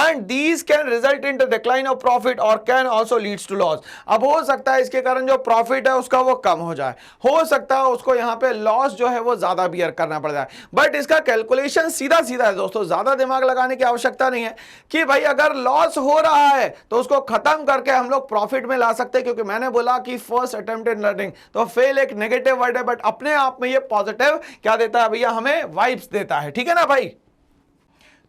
And these can result in the decline of profit और can also leads to loss. अब हो सकता है इसके कारण जो प्रॉफिट है उसका वो कम हो जाए, हो सकता है उसको यहाँ पे लॉस जो है वो ज्यादा बियर करना पड़ जाए, बट इसका कैलकुलेशन सीधा सीधा है दोस्तों, ज्यादा दिमाग लगाने की आवश्यकता नहीं है कि भाई अगर लॉस हो रहा है तो उसको खत्म करके हम लोग प्रॉफिट में ला सकते हैं, क्योंकि मैंने बोला कि फर्स्ट अटेम्प्ट इन लर्निंग, तो फेल एक नेगेटिव वर्ड है, बट अपने आप में ये पॉजिटिव क्या देता है भैया, हमें वाइब्स देता है, ठीक है ना भाई।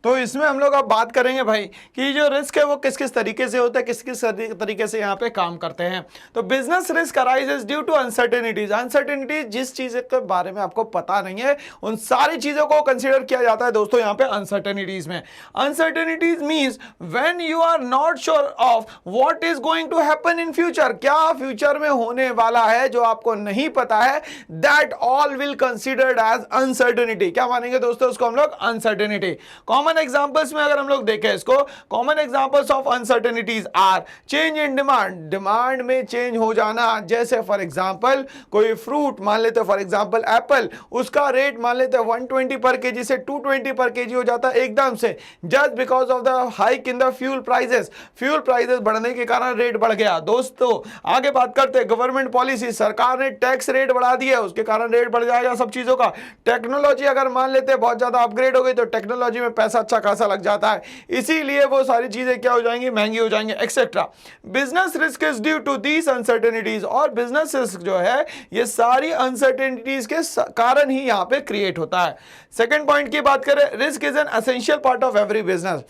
तो इसमें हम लोग अब बात करेंगे भाई कि जो रिस्क है वो किस किस तरीके से होता है, किस किस तरीके से यहाँ पे काम करते हैं। तो business risk arises due to uncertainties. Uncertainties जिस चीज के बारे में आपको पता नहीं है उन सारी चीजों को कंसीडर किया जाता है दोस्तों यहाँ पे अनसर्टेनिटीज में। Uncertainties means when you are not sure of what is going to happen in future, क्या फ्यूचर में होने वाला है जो आपको नहीं पता है, that all will considered as uncertainty. क्या मानेंगे दोस्तों उसको हम लोग, अनसर्टेनिटी। कॉमन एग्जांपल्स में अगर हम लोग देखें इसको, common examples of uncertainties are change in demand, demand में चेंज हो जाना, जैसे फॉर एग्जांपल कोई फ्रूट मान लेते फॉर एग्जांपल एप्पल, उसका रेट मान लेते 120 पर केजी से 220 पर केजी हो जाता है एकदम से, just because of the hike in the fuel prices. Fuel prices बढ़ने के कारण रेट बढ़ गया दोस्तों। आगे बात करते हैं गवर्नमेंट पॉलिसी, सरकार ने टैक्स रेट बढ़ा दिया, उसके कारण रेट बढ़ जाएगा सब चीजों का। टेक्नोलॉजी अगर मान लेते हैं बहुत ज्यादा अपग्रेड हो गई तो टेक्नोलॉजी में पैसा अच्छा खासा लग जाता है, इसीलिए वो सारी चीजें क्या हो जाएंगी, महंगी हो जाएंगी etcetera. Business risk is due to these uncertainties, और बिजनेस रिस्क जो है ये सारी अनसर्टेनिटीज के कारण ही यहां पे क्रिएट होता है। सेकंड पॉइंट की बात करें, risk is an essential part of every business.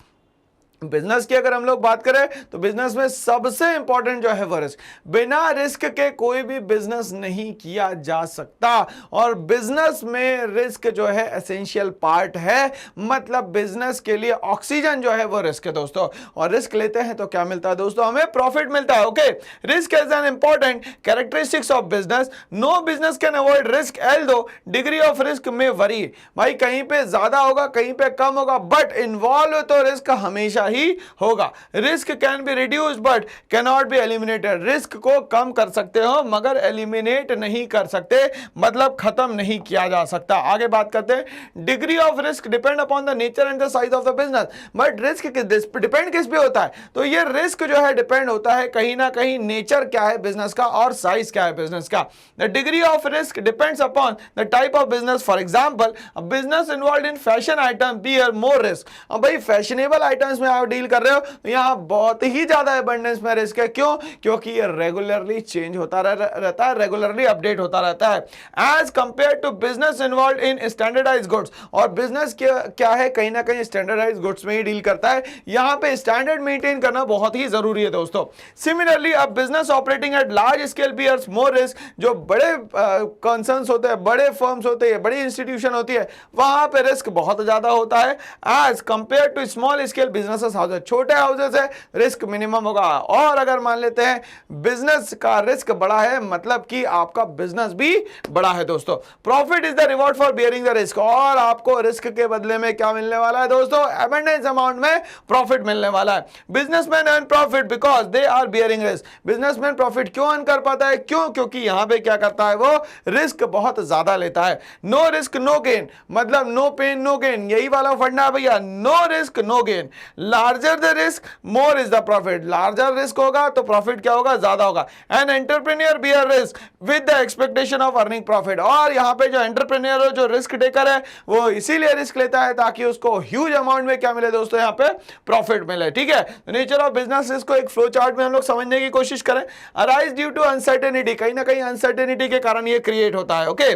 Business की अगर हम लोग बात करें तो बिजनेस में सबसे इंपॉर्टेंट जो है वो रिस्क, बिना रिस्क के कोई भी बिजनेस नहीं किया जा सकता, और बिजनेस में रिस्क जो है एसेंशियल पार्ट है, मतलब बिजनेस के लिए ऑक्सीजन जो है वो रिस्क है दोस्तों। और रिस्क लेते हैं तो क्या मिलता है दोस्तों, हमें प्रॉफिट मिलता है। Okay, risk is an important characteristics of business, no business can avoid risk although degree of risk may vary. भाई कहीं पे ज्यादा होगा कहीं पे कम होगा, बट इन्वॉल्व तो रिस्क हमेशा ही होगा। Risk can be reduced but can not be eliminated, risk को कम कर सकते हो मगर एलिमिनेट नहीं कर सकते, मतलब खत्म नहीं किया जा सकता। आगे बात करते हैं, degree of risk depend upon the nature and the size of the business. But risk depend किस पे होता है, तो ये रिस्क जो है डिपेंड होता है कहीं ना कहीं नेचर क्या है बिजनेस का और साइज क्या है बिजनेस का। The degree of risk depends upon the type of business. For example, a business involved in fashion item bear more risk. अब भाई फैशनेबल आइटम्स में आप डील कर रहे हो तो यहां बहुत ही ज्यादा एबंडेंस में रिस्क है। क्यों? क्योंकि ये रेगुलरली चेंज होता रहता है, रेगुलरली अपडेट होता रहता है, as compare to business involved in standardize goods. और बिजनेस क्या है, कहीं ना कहीं स्टैंडर्डाइज गुड्स में ही डील करता है, यहां पे स्टैंडर्ड मेंटेन करना बहुत ही जरूरी है दोस्तों। सिमिलरली अब business operating at large scale bears more risk. जो बड़े कंसर्न्स होते हैं, बड़े फर्म्स होते हैं, बड़ी इंस्टीट्यूशन होती है, वहां पे रिस्क बहुत ज्यादा होता है as compare to small scale businesses houses. छोटे हाउसेस है रिस्क मिनिमम होगा। और अगर मान लेते हैं बिजनेस का रिस्क बड़ा है, मतलब कि आपका बिजनेस भी बड़ा है दोस्तों। Profit is the reward for bearing the risk, और आपको रिस्क के बदले में क्या मिलने वाला है दोस्तों, एबंडेंस अमाउंट में प्रॉफिट मिलने वाला है। Businessman earn profit because they are bearing risk. Businessman profit क्यों अर्न कर पाता है, क्यों? क्योंकि यहां पे क्या करता है, वो रिस्क बहुत ज्यादा लेता है। नो रिस्क नो गेन, मतलब नो पेन नो गेन, यही वाला फंडा है भैया, no risk no gain. Larger the risk more is the profit, larger risk होगा तो प्रॉफिट क्या होगा, ज्यादा होगा। An entrepreneur bear risk with the expectation of earning profit. और यहां पे जो एंटरप्रेन्योर है, जो रिस्क टेकर है, वो इसीलिए रिस्क लेता है ताकि उसको ह्यूज अमाउंट में क्या मिले दोस्तों, यहां पे प्रॉफिट मिले। ठीक है, नेचर ऑफ बिजनेस रिस्क को एक फ्लो चार्ट में हम लोग समझने की कोशिश करें। अराइज ड्यू टू अनसर्टेनिटी, कहीं ना कहीं अनसर्टेनिटी के कारण ये क्रिएट होता है। ओके,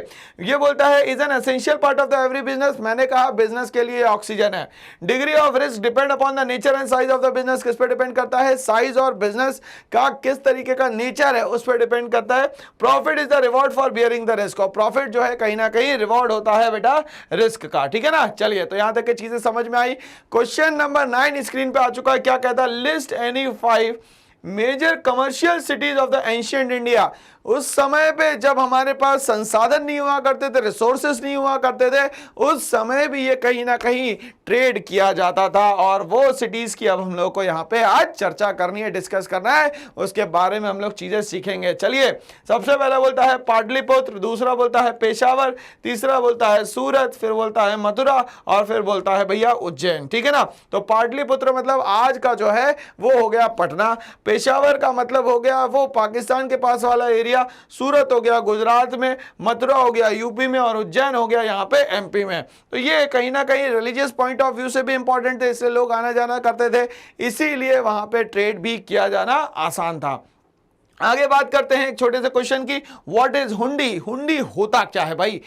ये बोलता है is an essential part of the every business. मैंने कहा बिजनेस के लिए ऑक्सीजन है। Degree of risk depend upon the nature and size of the business, किस पे डिपेंड करता है, साइज और बिजनेस का किस तरीके का नेचर है उस पर डिपेंड करता है। Profit is the reward for bearing the risk, और प्रॉफिट जो है कहीं ना कहीं रिवॉर्ड होता है बेटा रिस्क का। ठीक है ना, चलिए तो यहां तक की चीजें समझ में आई। क्वेश्चन नंबर 9 स्क्रीन पे आ चुका है, क्या कहता है, list any 5 major commercial cities of the ancient India उस समय पे जब हमारे पास संसाधन नहीं हुआ करते थे, रिसोर्सेस नहीं हुआ करते थे, उस समय भी ये कहीं ना कहीं ट्रेड किया जाता था। और वो सिटीज की अब हम लोग को यहाँ पे आज चर्चा करनी है, डिस्कस करना है, उसके बारे में हम लोग चीजें सीखेंगे। चलिए, सबसे पहला बोलता है पाटलिपुत्र, दूसरा बोलता है पेशावर, तीसरा बोलता है सूरत, फिर बोलता है मथुरा, और फिर बोलता है भैया उज्जैन। ठीक है ना। तो पाटलिपुत्र मतलब आज का जो है वो हो गया पटना, पेशावर का मतलब हो गया वो पाकिस्तान के पास वाला एरिया, सूरत हो गया गुजरात में, मथुरा हो गया यूपी में, और उज्जैन हो गया यहाँ पे एमपी में। तो ये कहीं ना कहीं रिलीजियस पॉइंट ऑफ व्यू से भी इंपॉर्टेंट थे, इसलिए लोग आना जाना करते थे, इसीलिए वहां पे ट्रेड भी किया जाना आसान था। आगे बात करते हैं एक छोटे से क्वेश्चन की, व्हाट इज हुंडी? हुंडी होता क्या है भाई?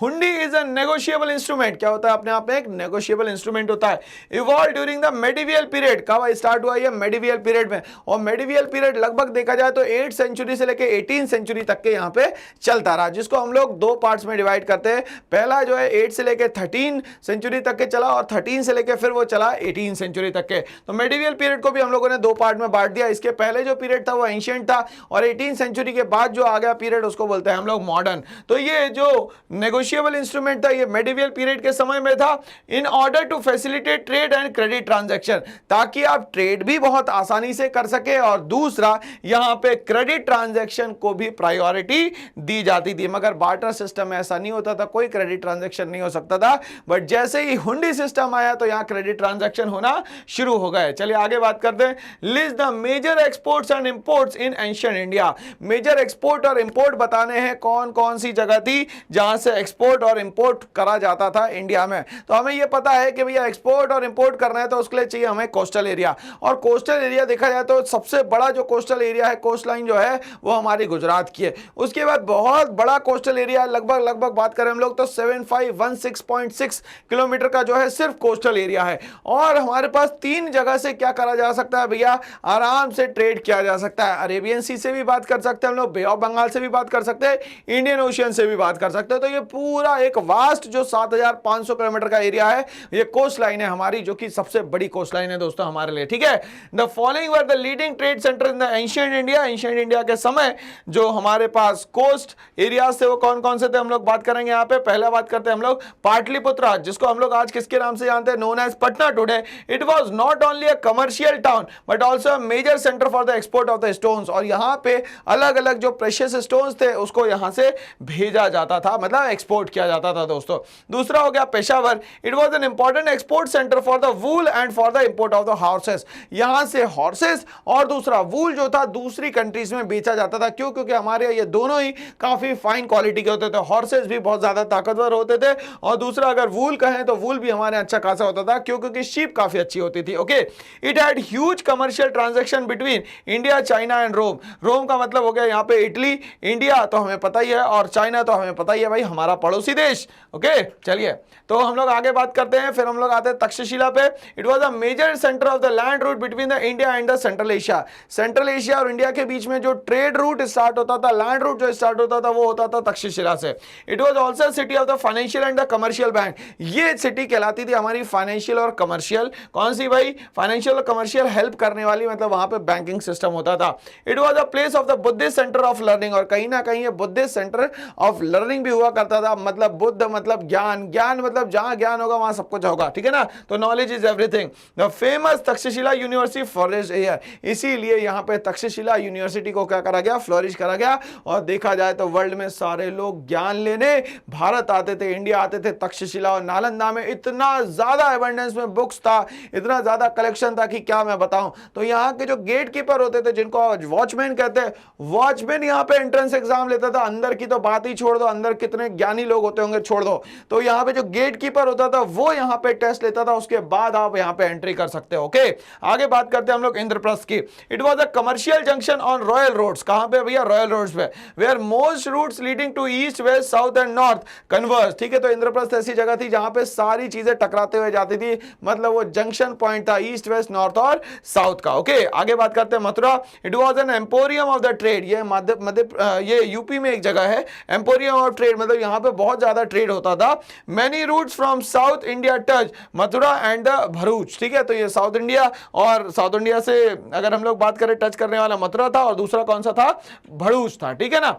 हुंडी इज अ नेगोशिएबल इंस्ट्रूमेंट। क्या होता है? अपने आप में एक नेगोशिएबल इंस्ट्रूमेंट होता है। Evolve during the medieval period. कब स्टार्ट हुआ? ये मेडिवियल पीरियड में। और मेडिवियल पीरियड लगभग देखा जाए तो 8th सेंचुरी से लेकर 18th सेंचुरी तक के यहाँ पे चलता रहा, जिसको हम लोग दो पार्ट्स में डिवाइड करते हैं। पहला जो है 8 से लेकर 13 सेंचुरी तक के चला, और 13 से लेकर फिर वो चला 18 सेंचुरी तक के। तो मेडिवियल पीरियड को भी हम लोगों ने दो पार्ट में बांट दिया। इसके पहले जो पीरियड था वो एंशिएंट था, और 18 सेंचुरी के बाद जो आ गया पीरियड उसको बोलते हैं हम लोग मॉडर्न। तो ये जो नेगोशिएबल इंस्ट्रूमेंट था ये मेडिवियल पीरियड के समय में था, in order to facilitate trade and credit transaction, ताकि आप ट्रेड भी बहुत आसानी से कर सके, और दूसरा यहां पे क्रेडिट ट्रांजैक्शन को भी प्रायोरिटी दी जाती थी। मगर बार्टर सिस्टम में ऐसा नहीं होता था, कोई क्रेडिट ट्रांजैक्शन नहीं हो सकता था। बट जैसे ही हुंडी सिस्टम आया तो यहां क्रेडिट ट्रांजैक्शन होना शुरू हो गए। चलिए आगे बात करते हैं। List the major exports and imports in ancient India. Major export और इंपोर्ट बताने हैं, कौन कौन सी जगह थी जहां से एक्सपोर्ट और इंपोर्ट करा जाता था इंडिया में। तो हमें यह पता है कि भैया एक्सपोर्ट और इंपोर्ट करना है तो उसके लिए चाहिए हमें कोस्टल एरिया, और कोस्टल एरिया देखा जाए तो सबसे बड़ा जो कोस्टल एरिया है, कोस्ट लाइन जो है वो हमारी गुजरात की है। उसके बाद बहुत बड़ा कोस्टल एरिया, लगभग बात करें हम लोग तो 7516.6 किलोमीटर का जो है सिर्फ कोस्टल एरिया है। और हमारे पास 3 जगह से क्या करा जा सकता है भैया, आराम से ट्रेड किया जा सकता है। अरेबियन सी से भी बात कर सकते हैं हम लोग, बे ऑफ बंगाल से भी बात कर सकते हैं, इंडियन ओशियन से भी बात कर सकते हैं। तो ये पूरा एक वास्ट जो 7500 किलोमीटर का एरिया है, ये कोस्ट लाइन है हमारी, जो कि सबसे बड़ी कोस्ट लाइन है दोस्तों हमारे लिए। ठीक है। The following were the leading trade centre in the ancient India. Ancient India के समय जो हमारे पास कोस्ट एरियाज थे वो कौन कौन से थे, हम लोग बात करेंगे यहाँ पे। पहला बात करते हैं हम लोग पाटलिपुत्र, जिसको हम लोग आज किसके नाम से जानते हैं, known as Patna today. It was not only a commercial town but also a major centre for the export of the stones. और यहाँ पे अलग अलग जो प्रेशियस स्टोन्स थे उसको यहां से भेजा जाता था, मतलब एक्सपोर्ट किया जाता था दोस्तों। दूसरा हो गया Peshawar. It was an important export centre for the wool and for the import of the horses. यहां से हॉर्सेस और दूसरा वूल जो था दूसरी कंट्रीज में बेचा जाता था। क्यों? क्योंकि हमारे ये दोनों ही काफी फाइन क्वालिटी के होते थे। हॉर्सेस भी बहुत ज्यादा ताकतवर होते थे, और दूसरा अगर वूल कहें तो वूल भी हमारे अच्छा खासा होता था। क्यों? क्योंकि शीप काफी अच्छी होती थी। Okay. It had huge commercial transaction between India, China and Rome. Rome का मतलब हो गया यहाँ पे इटली, इंडिया तो हमें पता ही है, और चाइना तो हमें पता ही है भाई, हमारा पड़ोसी देश। ओके। चलिए तो हम लोग आगे बात करते हैं, फिर हम लोग आते हैं तक्षशिला पे। It was a major centre of the land route between the India and the Central Asia. Central Asia और इंडिया के बीच में जो ट्रेड रूट स्टार्ट होता था, लैंड रूट जो स्टार्ट होता था, वो होता था तक्षशिला से। It was also city of the financial and the commercial bank. ये सिटी कहलाती थी हमारी फाइनेंशियल और कमर्शियल। कौन सी भाई? फाइनेंशियल और कमर्शियल हेल्प करने वाली, मतलब वहां पे बैंकिंग सिस्टम होता था। It was a place of the Buddhist centre of learning, और कहीं ना कहीं ये बुद्धिस्ट सेंटर ऑफ लर्निंग भी हुआ करता था। मतलब बुद्ध मतलब ज्ञान, ज्ञान मतलब जहां ज्ञान होगा वहां सब कुछ होगा। ठीक है ना। तो knowledge is everything. The famous Takshashila university flourish here. इसीलिए यहां पे तक्षशिला यूनिवर्सिटी को क्या करा गया, फ्लोरिश करा गया। और देखा जाए तो वर्ल्ड में सारे लोग ज्ञान लेने भारत आते थे, इंडिया आते थे। तक्षशिला और नालंदा में इतना ज्यादा एबंडेंस में बुक्स था, इतना ज्यादा कलेक्शन था कि क्या मैं बताऊं। तो यहाँ के जो गेट कीपर होते थे, जिनको वॉचमैन कहते हैं, वॉचमैन यहाँ पे एंट्रेंस एग्जाम लेता था। अंदर की तो बात ही छोड़ दो, अंदर कितने ज्ञानी लोग होते होंगे छोड़ दो। तो यहाँ पे जो गेट कीपर होता था वो यहाँ पे टेस्ट लेता था, उसके बाद आप यहाँ पे एंट्री कर सकते हो। ओके। आगे बात करते हैं हम लोग इंद्रप्रस्थ की। It was a commercial junction on royal roads. कहां पे भैया? रॉयल रोड्स पे। Where most routes leading to east, west, south and north converge. ठीक है। तो इंद्रप्रस्थ ऐसी जगह थी जहां पे सारी चीजें टकराते हुए जाती थी, मतलब वो जंक्शन पॉइंट था ईस्ट, वेस्ट, नॉर्थ और साउथ का। ओके। आगे बात करते हैं Mathura. It was an emporium of the trade, ये यूपी में एक जगह है, एम्पोरियम ऑफ ट्रेड मतलब यहाँ पे बहुत ज्यादा ट्रेड होता था। Many routes from South India touch Mathura and the Bharuch, ठीक है, तो ये साउथ इंडिया, और साउथ इंडिया से अगर हम लोग बात करें टच करने वाला मथुरा था और दूसरा कौन सा था, भरूच था, ठीक है ना।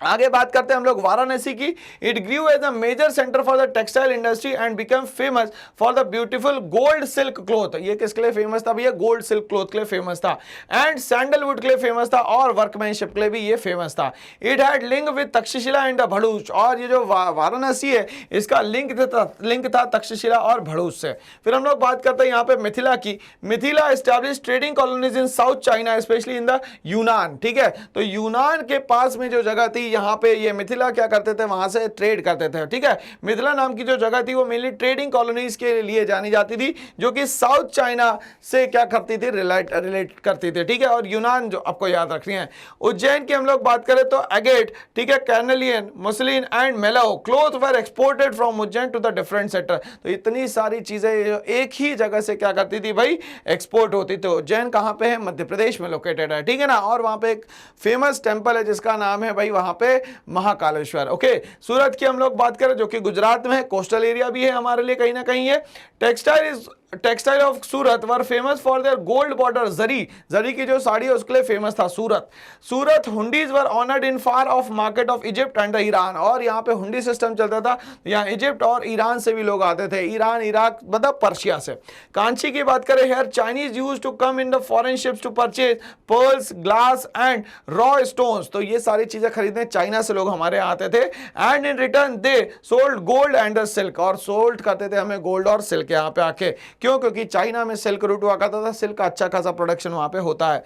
आगे बात करते हैं हम लोग वाराणसी की। It grew as a major centre for the textile industry and become famous for the beautiful gold silk cloth. ये किसके लिए फेमस था भैया, गोल्ड सिल्क क्लॉथ के लिए फेमस था, एंड सैंडलवुड के लिए फेमस था, और वर्कमैनशिप के लिए भी ये फेमस था। It had link with Takshashila and the Bharuch, और ये जो वाराणसी है इसका लिंक था तक्षशिला और भरूच से। फिर हम लोग बात करते हैं यहाँ पे मिथिला की। Mithila establish trading colonies in south China specially in the यूनान, ठीक है, तो यूनान के पास में जो जगह थी यहाँ पे ये मिथिला क्या करते थे, वहां से ट्रेड करते थे, ठीक है। मिथिला नाम की जो जगह थी वो मेनली ट्रेडिंग कॉलोनीज के लिए जानी जाती थी, जो कि साउथ चाइना से क्या करती थी, रिलेट करती थी, ठीक है। और यूनान जो आपको याद रखनी है। उज्जैन की हम लोग बात करें तो एगेट, ठीक है, carnelian, muslin and mallow cloth were exported from Ujjain to the different sector. तो इतनी सारी चीजें एक ही जगह से क्या करती थी भाई, एक्सपोर्ट होती थी। उज्जैन कहां पे है, मध्य प्रदेश में लोकेटेड है, ठीक है ना। और वहां पे एक फेमस टेंपल है जिसका नाम है भाई वहां पे महाकालेश्वर। ओके, सूरत की हम लोग बात करें जो कि गुजरात में है, कोस्टल एरिया भी है हमारे लिए कहीं ना कहीं है। Textile of Surat were famous for their gold border, zari की जो साड़ी है उसके लिए फेमस था Surat hundis were honoured in far off market of Egypt and Iran, और यहाँ पे हुंडी सिस्टम चलता था, यहाँ इजिप्ट और ईरान से भी लोग आते थे, ईरान इराक मतलब पर्शिया से। कांची की बात करें, here Chinese use to come in the foreign ships to purchase pearls, glass and raw stones, तो ये सारी चीजें खरीदने चाइना से लोग हमारे यहाँ आते थे, and in return they sold gold and silk, और सोल्ड करते थे हमें गोल्ड और सिल्क यहाँ पे आके। क्यों, क्योंकि चाइना में सिल्क रूट हुआ करता था, सिल्क का अच्छा खासा प्रोडक्शन वहां पे होता है।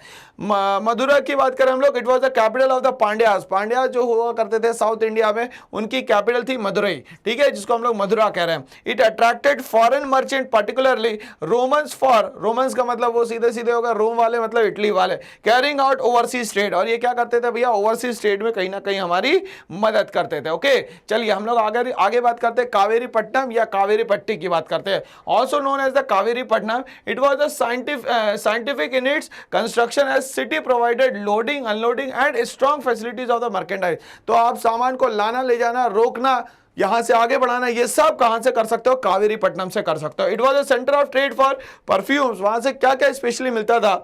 मदुरा की बात करें हम लोग, it was the capital of the Pandyas, Pandya जो हुआ करते थे साउथ इंडिया में, उनकी कैपिटल थी मदुरई, ठीक है, जिसको हम लोग मदुरा कह रहे हैं। It attracted foreign merchant particularly Romans का मतलब वो सीधे सीधे होगा रोम वाले, मतलब इटली वाले, कैरिंग आउट ओवरसीज ट्रेड, और ये क्या करते थे भैया, ओवरसीज ट्रेड में कहीं ना कहीं हमारी मदद करते थे। ओके, चलिए हम लोग आगे बात करते हैं कावेरी पट्टनम या कावेरी पट्टी की बात करते हैं, also known as the Kaveri Pattanam. It was the scientific in its construction as city provided loading unloading and strong facilities of the merchandise, तो आप सामान को लाना ले जाना रोकना यहां से आगे बढ़ाना, ये सब कहां से कर सकते हो, कावेरी पट्टनम से कर सकते हो। It was a centre of trade for perfumes, वहां से क्या क्या स्पेशली मिलता था,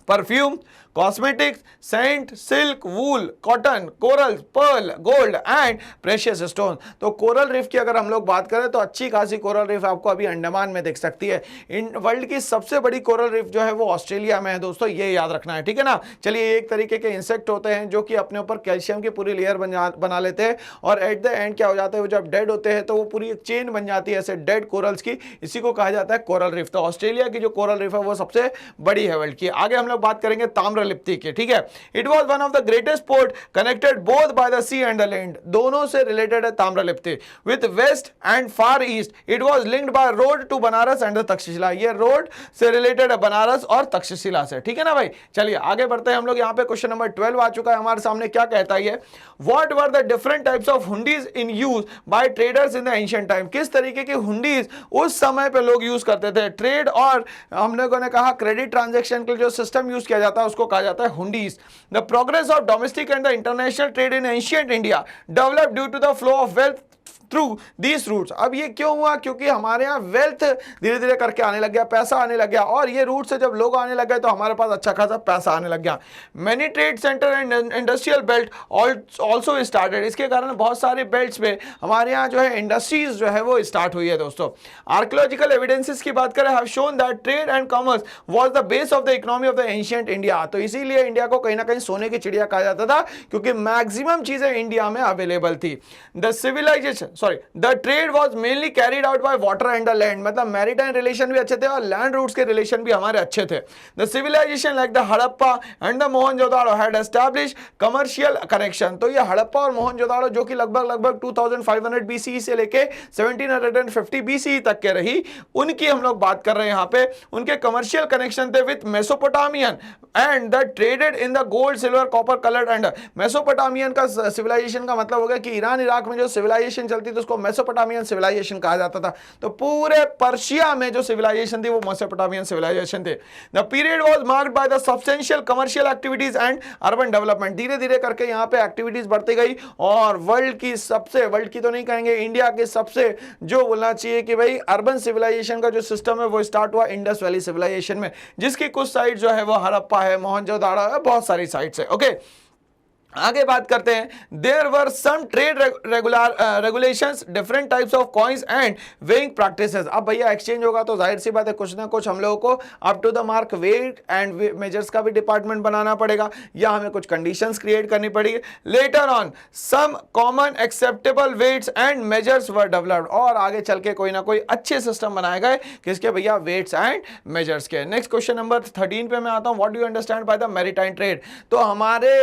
perfume, cosmetics, scent, silk, wool, cotton, coral, pearl, gold and precious stone. तो कोरल रीफ की अगर हम लोग बात करें तो अच्छी खासी कोरल रीफ आपको अभी अंडमान में दिख सकती है। इन वर्ल्ड की सबसे बड़ी कोरल रीफ जो है वो ऑस्ट्रेलिया में है दोस्तों, ये याद रखना है, ठीक है ना। चलिए, एक तरीके के इंसेक्ट होते हैं जो कि अपने ऊपर कैल्शियम की पूरी लेयर बना लेते हैं, और एट द एंड क्या हो जाता है, वो जब डेड होते हैं तो वो पूरी एक चेन बन जाती है ऐसे डेड कोरल्स की, इसी को कहा जाता है कोरल रीफ। तो ऑस्ट्रेलिया की जो कोरल रीफ है वो सबसे बड़ी है वर्ल्ड की। आगे हम लोग बात करेंगे ताम्रलिप्ति की, ठीक है। It was one of the greatest port connected both by the sea and the land, दोनों से रिलेटेड है Tamralipti. With west and far east it was linked by road to Banaras and the Takshashila, ये रोड से रिलेटेड है बनारस और तक्षशिला से, ठीक है ना भाई। चलिए आगे बढ़ते हैं हम लोग, यहाँ पे क्वेश्चन नंबर 12 आ चुका है हमारे सामने। क्या कहता है, what were the different types of hundis in use by traders in the ancient time, किस तरीके की हुंडीज उस समय पे लोग यूज करते थे। ट्रेड और हम लोगों ने कहा क्रेडिट ट्रांजैक्शन के लिए जो सिस्टम यूज किया जाता है उसको कहा जाता है hundis. The progress of domestic and the international trade in ancient India developed due to the flow of wealth through these routes. अब ये क्यों हुआ, क्योंकि हमारे यहाँ वेल्थ धीरे धीरे करके आने लग गया, पैसा आने लग गया, और ये रूट से जब लोग आने लग गए तो हमारे पास अच्छा खासा पैसा आने लग गया। Many trade centre and industrial belt also started, इसके कारण बहुत सारे बेल्ट्स में हमारे यहाँ जो है इंडस्ट्रीज जो है वो स्टार्ट हुई है दोस्तों। आर्कियोलॉजिकल एविडेंसेस की बात करें, have shown that trade and commerce was the base of the economy of the ancient India, तो इसीलिए इंडिया को कहीं ना कहीं सोने की चिड़िया कहा जाता था, क्योंकि मैक्सिमम चीजें इंडिया में अवेलेबल थी। The trade was mainly carried out by water and the land, मतलब मैरीटाइम रिलेशन भी अच्छे थे और लैंड रूट्स के रिलेशन भी हमारे अच्छे थे। The civilisation like the Harappa and the Mohenjodaro had established commercial connection, तो ये हड़प्पा और मोहनजोदाड़ो जो कि लगभग 2500 BCE से लेके 1750 BCE तक के रही, उनकी हम लोग बात कर रहे हैं यहाँ पे। उनके कमर्शियल कनेक्शन थे with Mesopotamian and the traded in the gold silver copper coloured and, Mesopotamian का सिविलाइजेशन का मतलब हो गया कि ईरान इराक में जो सिविलाइजेशन चलती करती थी उसको मेसोपोटामियन सिविलाइजेशन कहा जाता था। तो पूरे पर्शिया में जो सिविलाइजेशन थी वो मेसोपोटामियन सिविलाइजेशन थे। The period was marked by the substantial commercial activities and urban development. धीरे धीरे करके यहाँ पे एक्टिविटीज बढ़ती गई और वर्ल्ड की तो नहीं कहेंगे, इंडिया के सबसे जो बोलना चाहिए कि भाई अर्बन सिविलाइजेशन का जो सिस्टम है वो स्टार्ट हुआ इंडस वैली सिविलाइजेशन में, जिसकी कुछ साइट जो है वो हड़प्पा है, मोहनजोदाड़ो है, बहुत सारी साइट्स है। ओके, आगे बात करते हैं। There were some trade regulations, different types of coins and weighing practices. अब भैया एक्सचेंज होगा तो जाहिर सी बात है कुछ ना कुछ हम लोगों को up to the mark weight and measures का भी डिपार्टमेंट बनाना पड़ेगा या हमें कुछ कंडीशंस क्रिएट करनी पड़ेगी। Later on some common acceptable weights and measures were developed, और आगे चल के कोई ना कोई अच्छे सिस्टम बनाए गए किसके भैया, वेट्स एंड मेजर्स के। नेक्स्ट क्वेश्चन नंबर 13 पे मैं आता हूं। What do you understand by the maritime trade? तो हमारे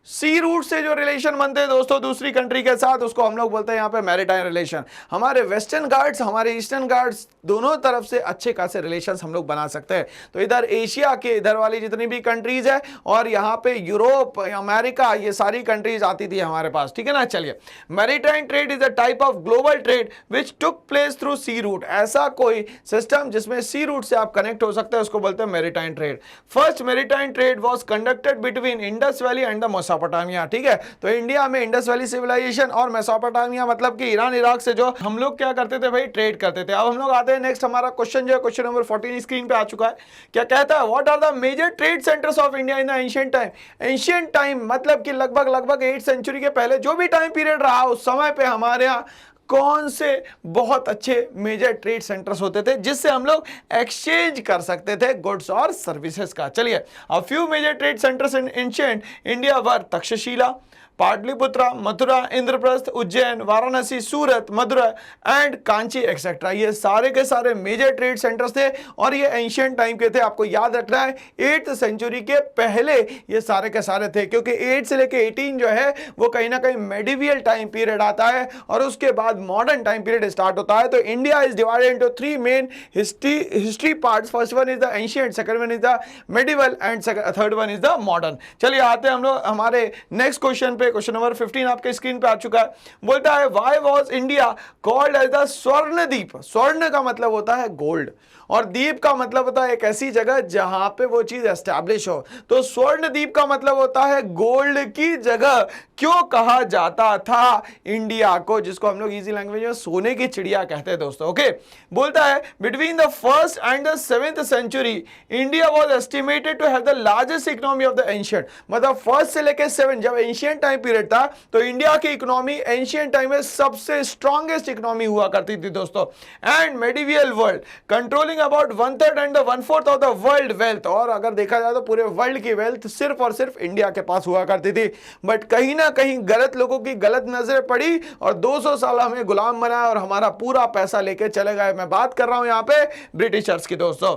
सी रूट से जो रिलेशन बनते हैं दोस्तों दूसरी कंट्री के साथ, उसको हम लोग बोलते हैं यहाँ पे मैरीटाइम रिलेशन। हमारे वेस्टर्न घाट्स, हमारे ईस्टर्न घाट्स, दोनों तरफ से अच्छे खासे रिलेशंस हम लोग बना सकते हैं। तो इधर एशिया के इधर वाली जितनी भी कंट्रीज है और यहाँ पे यूरोप, अमेरिका, ये सारी कंट्रीज आती थी हमारे पास, ठीक है ना। चलिए, maritime trade is a type of global trade which took place through sea route. ऐसा कोई सिस्टम जिसमें सी रूट से आप कनेक्ट हो सकते हैं उसको बोलते हैं maritime trade. First maritime trade was conducted between Indus valley and the Mesopotamia, ठीक है। तो इंडिया में इंडस वैली सिविलाइजेशन और मेसोपोटामिया मतलब कि ईरान इराक से जो हम लोग क्या करते थे भाई, ट्रेड करते थे। अब हम लोग आते हैं नेक्स्ट, हमारा क्वेश्चन जो है क्वेश्चन नंबर 14 स्क्रीन पे आ चुका है। क्या कहता है, what are the major trade centres of India in the ancient time? Ancient time मतलब कि लगभग 8th सेंचुरी के पहले जो भी टाइम पीरियड रहा उस समय पे हमारे यहाँ कौन से बहुत अच्छे मेजर ट्रेड सेंटर्स होते थे जिससे हम लोग एक्सचेंज कर सकते थे गुड्स और सर्विसेज का। चलिए, a few major trade centres in ancient India were Takshashila, Pataliputra, Mathura, Indraprastha, Ujjain, Varanasi, Surat, Madurai and Kanchi etcetera. ये सारे के सारे मेजर ट्रेड सेंटर्स थे और ये एंशिएंट टाइम के थे। आपको याद रखना है 8th सेंचुरी के पहले ये सारे के सारे थे, क्योंकि 8 से लेके 18 जो है वो कहीं ना कहीं मेडिवियल टाइम पीरियड आता है और उसके बाद मॉडर्न टाइम पीरियड स्टार्ट होता है। तो India is divided into 3 main history parts. First one is the ancient, second one is the medieval and third one is the modern. चलिए आते हैं हम लोग हमारे नेक्स्ट क्वेश्चन पे। क्वेश्चन नंबर 15 आपके स्क्रीन पे आ चुका है। बोलता है, why was India called as the Swarna Dweep? स्वर्ण का मतलब होता है गोल्ड और द्वीप का मतलब होता है एक ऐसी जगह जहां पे वो चीज एस्टैब्लिश हो। तो स्वर्ण द्वीप का मतलब होता है गोल्ड की जगह। क्यों कहा जाता था इंडिया को, जिसको हम लोग इजी लैंग्वेज में सोने की चिड़िया कहते हैं दोस्तों। ओके, बोलता है between the 1st and the 7th century India was estimated to have the largest economy of the ancient. मतलब 1st से लेकर 7 जब एंशिएंट टाइम पीरियड था तो इंडिया की इकोनॉमी एंशिएंट टाइम में सबसे स्ट्रॉन्गेस्ट इकोनॉमी हुआ करती थी दोस्तों। And medieval world controlling about 1/3 and 1/4 of the world wealth. और अगर देखा जाए तो पूरे वर्ल्ड की वेल्थ सिर्फ और सिर्फ इंडिया के पास हुआ करती थी। बट कहीं ना कहीं गलत लोगों की गलत नजरें पड़ी और 200 साल हमें गुलाम बनाया और हमारा पूरा पैसा लेके चले गए। मैं बात कर रहा हूं यहां पे ब्रिटिशर्स की दोस्तों।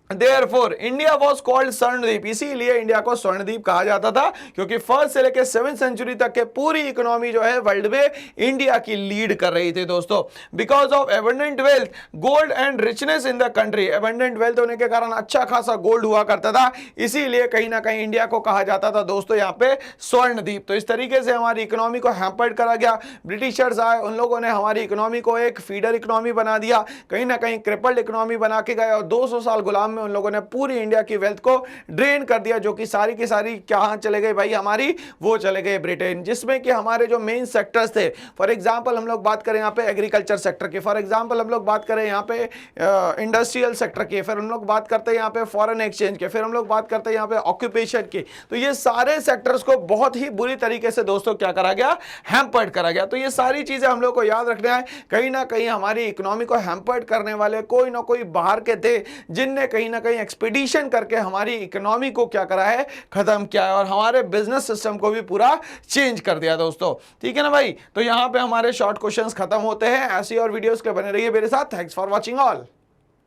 Therefore, India was called Swarnadweep. इसीलिए इंडिया को स्वर्णद्वीप कहा जाता था क्योंकि 1st से लेकर 7th सेंचुरी तक के पूरी इकोनॉमी जो है वर्ल्ड में इंडिया की लीड कर रही थी दोस्तों। Because of abundant wealth, gold and richness in the country. Abundant wealth होने के कारण अच्छा खासा गोल्ड हुआ करता था, इसीलिए कहीं ना कहीं इंडिया को कहा जाता था दोस्तों यहाँ पे स्वर्णद्वीप। तो इस तरीके से हमारी इकोनॉमी को हैम्पर्ड करा गया। ब्रिटिशर्स आए, उन लोगों ने हमारी इकोनॉमी को एक फीडर इकोनॉमी बना दिया, कहीं ना कहीं क्रिपल्ड इकोनॉमी बना के गए और 200 साल गुलाम उन लोगों ने पूरी इंडिया की वेल्थ को ड्रेन कर दिया, जो कि सारी की सारी कहां चले गए भाई, हमारी वो चले गए ब्रिटेन। जिसमें कि हमारे जो मेन सेक्टर्स थे, फॉर एग्जांपल हम लोग बात करें यहाँ पे एग्रीकल्चर सेक्टर की, फॉर एग्जांपल हम लोग बात करें यहाँ पे इंडस्ट्रियल सेक्टर की, फिर हम लोग बात करते हैं यहाँ पे फॉरेन एक्सचेंज के, फिर हम लोग बात करते हैं यहाँ पे ऑक्यूपेशन की। तो ये सारे सेक्टर्स को बहुत ही बुरी तरीके से दोस्तों क्या करा गया, हैम्पर्ड करा गया। तो ये सारी चीजें हम लोग को याद रखना है। कहीं ना कहीं हमारी इकोनॉमी को हैम्पर्ड करने वाले कोई ना कोई बाहर के थे जिनने कहीं ना कहीं एक्सपीडिशन करके हमारी इकोनॉमी को क्या करा है, खत्म किया है और हमारे बिजनेस सिस्टम को भी पूरा चेंज कर दिया दोस्तों। ठीक है ना भाई। तो यहां पे हमारे शॉर्ट क्वेश्चंस खत्म होते हैं। ऐसी और वीडियोस के बने रहिए मेरे साथ। Thanks for watching all.